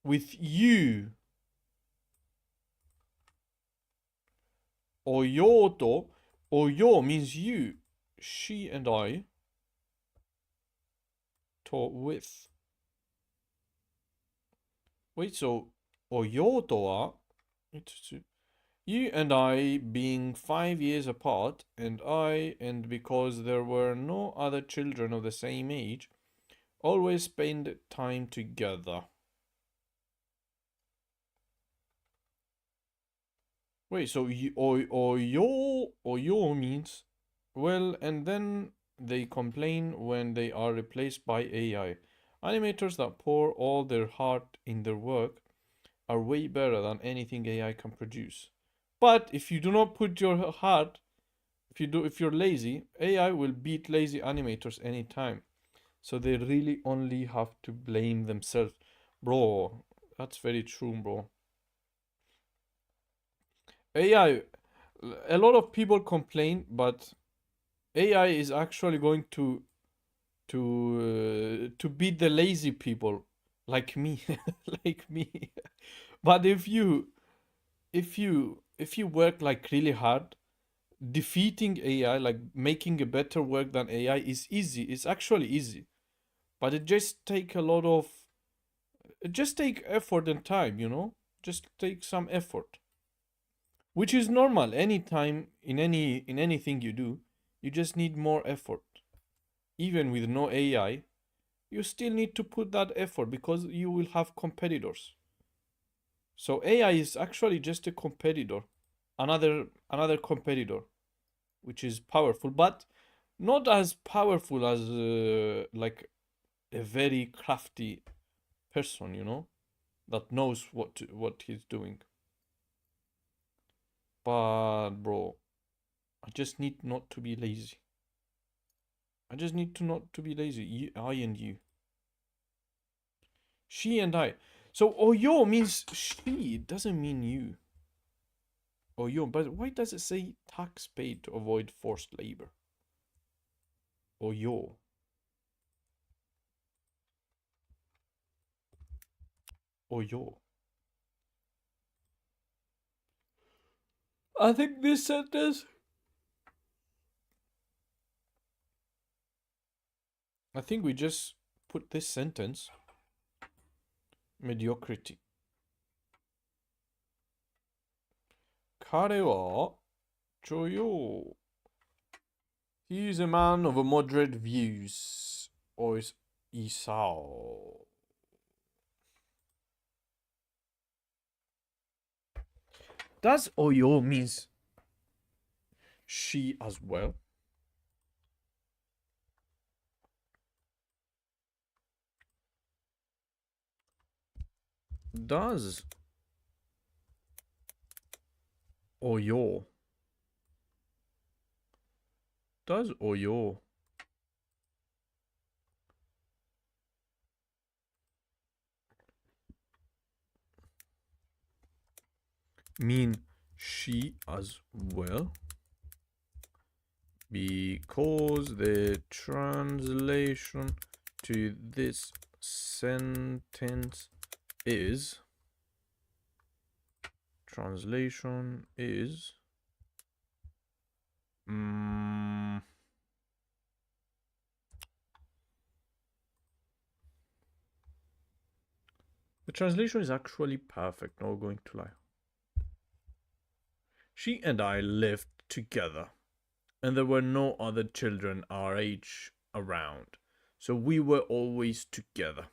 With you. おようと、およ means you. She and I. と with. Wait, so おようとは you and I being 5 years apart, and because there were no other children of the same age, always spend time together. Wait, so oyo means, well, and then they complain when they are replaced by AI. Animators that pour all their heart in their work are way better than anything AI can produce. But if you do not put your heart, if you're lazy, AI will beat lazy animators anytime. So they really only have to blame themselves. Bro, that's very true, bro. AI, a lot of people complain, but AI is actually going to beat the lazy people like me, like me. But if you work like really hard, defeating AI, like making a better work than AI is easy. It's actually easy, but it just take effort and time, you know, just take some effort, which is normal anytime in anything you do. You just need more effort. Even with no AI, you still need to put that effort because you will have competitors. So AI is actually just a competitor, another competitor, which is powerful, but not as powerful as like a very crafty person, you know, that knows what he's doing. But bro, I just need not to be lazy. I just need to not to be lazy. I and you. She and I. So oyo means she. It doesn't mean you. Oyo. But why does it say tax paid to avoid forced labor? Oyo. Oyo. I think this sentence. I think we just put this sentence. Mediocrity. 彼は女優. He is a man of a moderate views. Or is Isao. Does oyo means she as well? Does oyo mean she as well? Because the translation to this sentence is the translation is actually perfect, not going to lie. She and I lived together, and there were no other children our age around, so we were always together.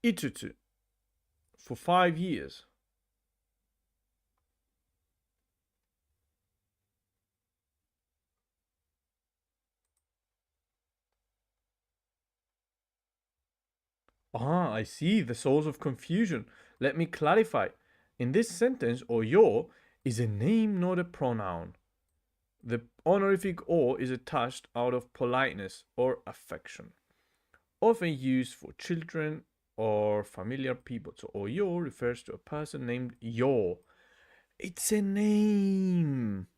Itutu for 5 years. I see the source of confusion. Let me clarify. In this sentence, oyo is a name, not a pronoun. The honorific o is attached out of politeness or affection, often used for children or familiar people. So oyo refers to a person named yo. It's a name.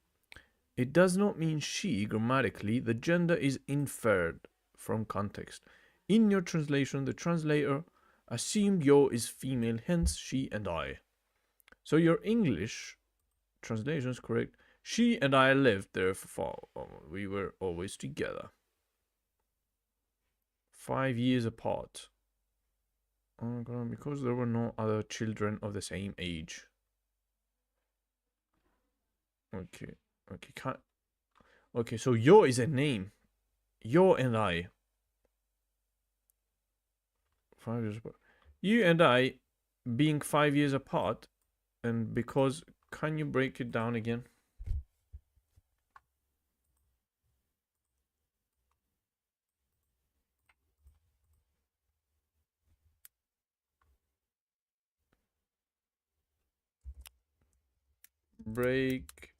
It does not mean she grammatically. The gender is inferred from context. In your translation, the translator assumed yo is female, hence she and I. So your English translation is correct. She and I lived there we were always together. 5 years apart. Because there were no other children of the same age. Okay. Okay, so yo is a name. Yo and I. 5 years apart. You and I being 5 years apart, and because, can you break it down again? Break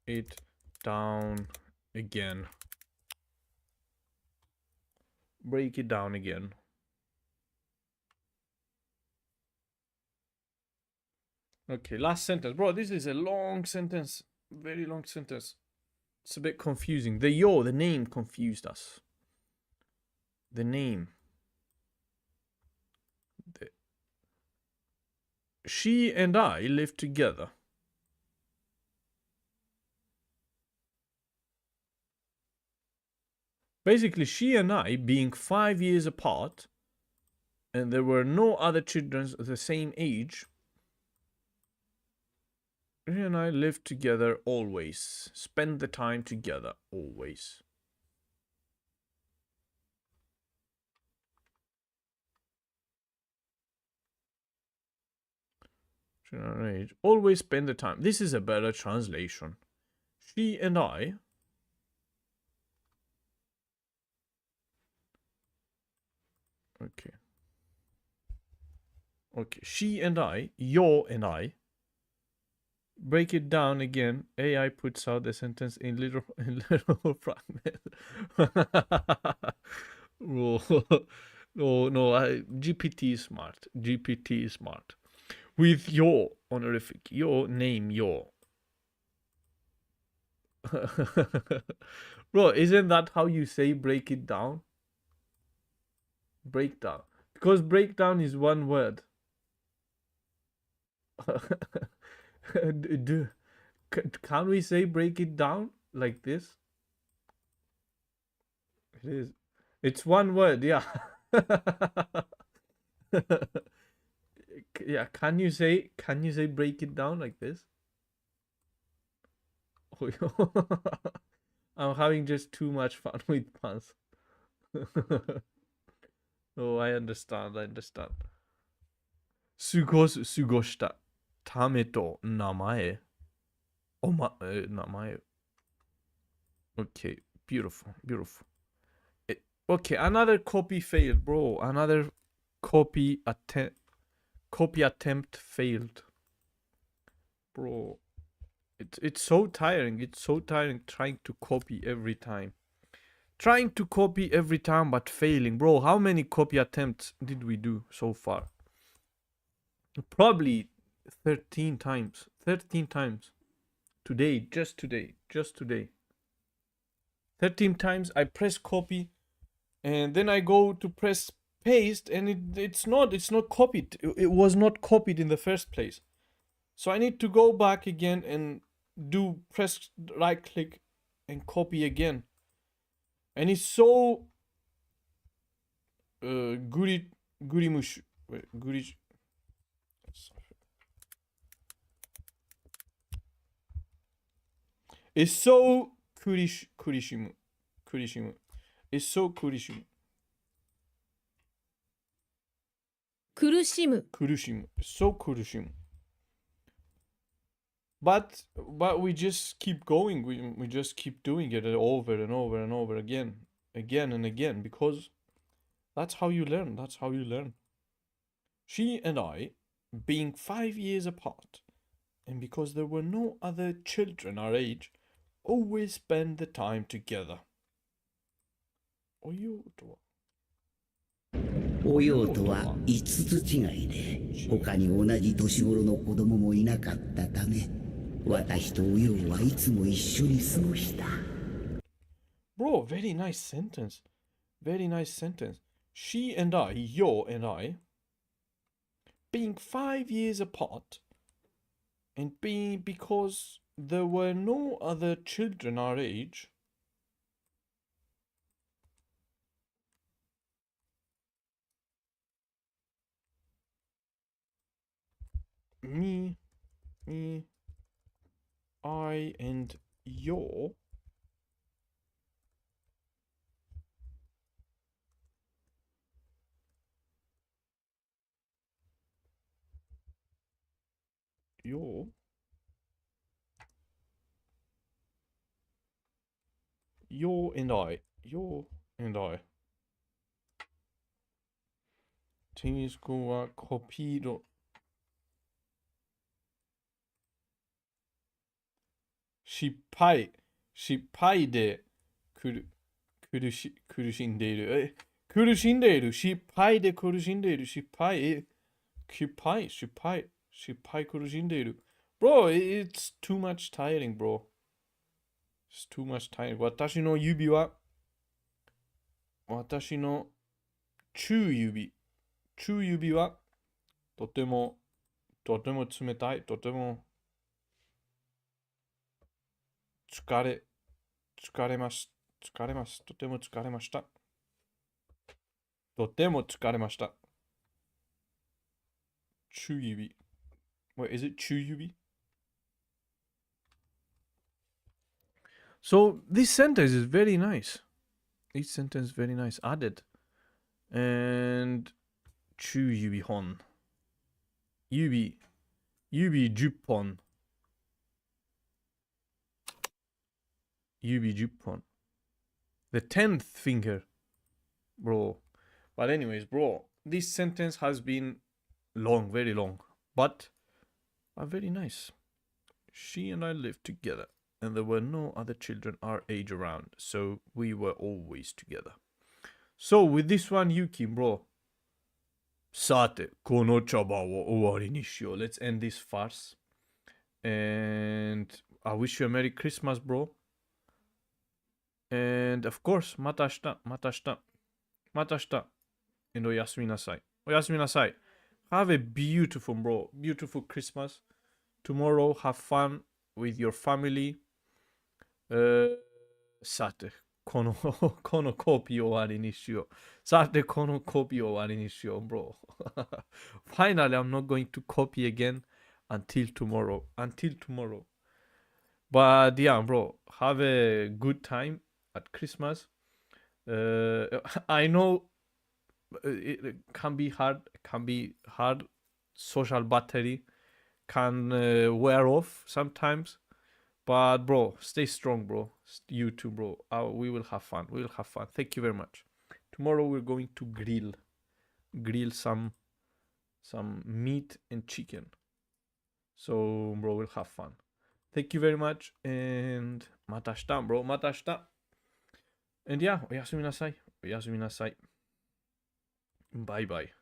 it down again. Break it down again. Okay, last sentence. Bro, this is a long sentence. Very long sentence. It's a bit confusing. The name confused us. The name. She and I live together. Basically, she and I being 5 years apart, and there were no other children the same age. She and I live together always. Spend the time together always. She and I always spend the time. This is a better translation. She and I Okay. Okay. She and I, yo and I. Break it down again. AI puts out the sentence in little fragments. No, GPT is smart. GPT is smart. With your honorific, your name, your. Bro, isn't that how you say break it down? Breakdown. Because breakdown is one word. Can't we say break it down like this? It is. It's one word, yeah. Yeah, can you say break it down like this? I'm having just too much fun with puns. Oh, I understand. 過ごしたためと名前。名前。Okay, beautiful. Okay, another copy failed, bro. Another copy attempt failed. Bro, it's so tiring. It's so tiring trying to copy every time. But failing. Bro, how many copy attempts did we do so far? Probably 13 times. 13 times. Just today. 13 times I press copy and then I go to press paste and it's not copied. It was not copied in the first place. So I need to go back again and press right click and copy again. And it's so gurimush. It's so kurishimu. It's so kurishimu. 苦しむ。 So kurishimu. But we just keep going. We just keep doing it over and over again and again, because that's how you learn. She and I, being 5 years apart, and because there were no other children our age, always spend the time together. おようとはおようとは5つ違いで、他に同じ年頃の子供もいなかったため、私とおようはいつも一緒に過ごした。Bro, very nice sentence. She and I, yo and I, being 5 years apart, and because there were no other children our age, me, I, and yo Yo. Yo and I. Yo and I. テニス君はコピーの失敗で苦しんでいる。苦しんでいる。失敗で苦しんでいる。失敗苦しんでいる。Bro, it's too much tiring, bro. It's too much tiring. 私の中指はとても冷たい。とても疲れます。とても疲れました。中指。Wait, is it 中指? So this sentence is very nice. Each sentence is very nice. Added. And 中指本。指10本。指10本。The 10th finger. Bro. But anyways, bro, this sentence has been long, very long. But very nice. She and I lived together. And there were no other children our age around. So we were always together. So with this one, Yuki, bro. さて、この茶番を終わりにしよう。Let's end this farce. And I wish you a Merry Christmas, bro. And of course, また明日。And おやすみなさい。Have a beautiful, bro. Beautiful Christmas. Tomorrow, have fun with your family. さて、このコピー終わりにしよう。bro. Finally, I'm not going to copy again until tomorrow. But yeah, bro, have a good time at Christmas. I know it can be hard. Social battery can wear off sometimes. But bro, stay strong, bro. You too, bro. We will have fun. Thank you very much. Tomorrow we're going to grill some meat and chicken. So, bro, we'll have fun. Thank you very much. And また明日, bro. また明日. And yeah, おやすみなさい. Bye bye.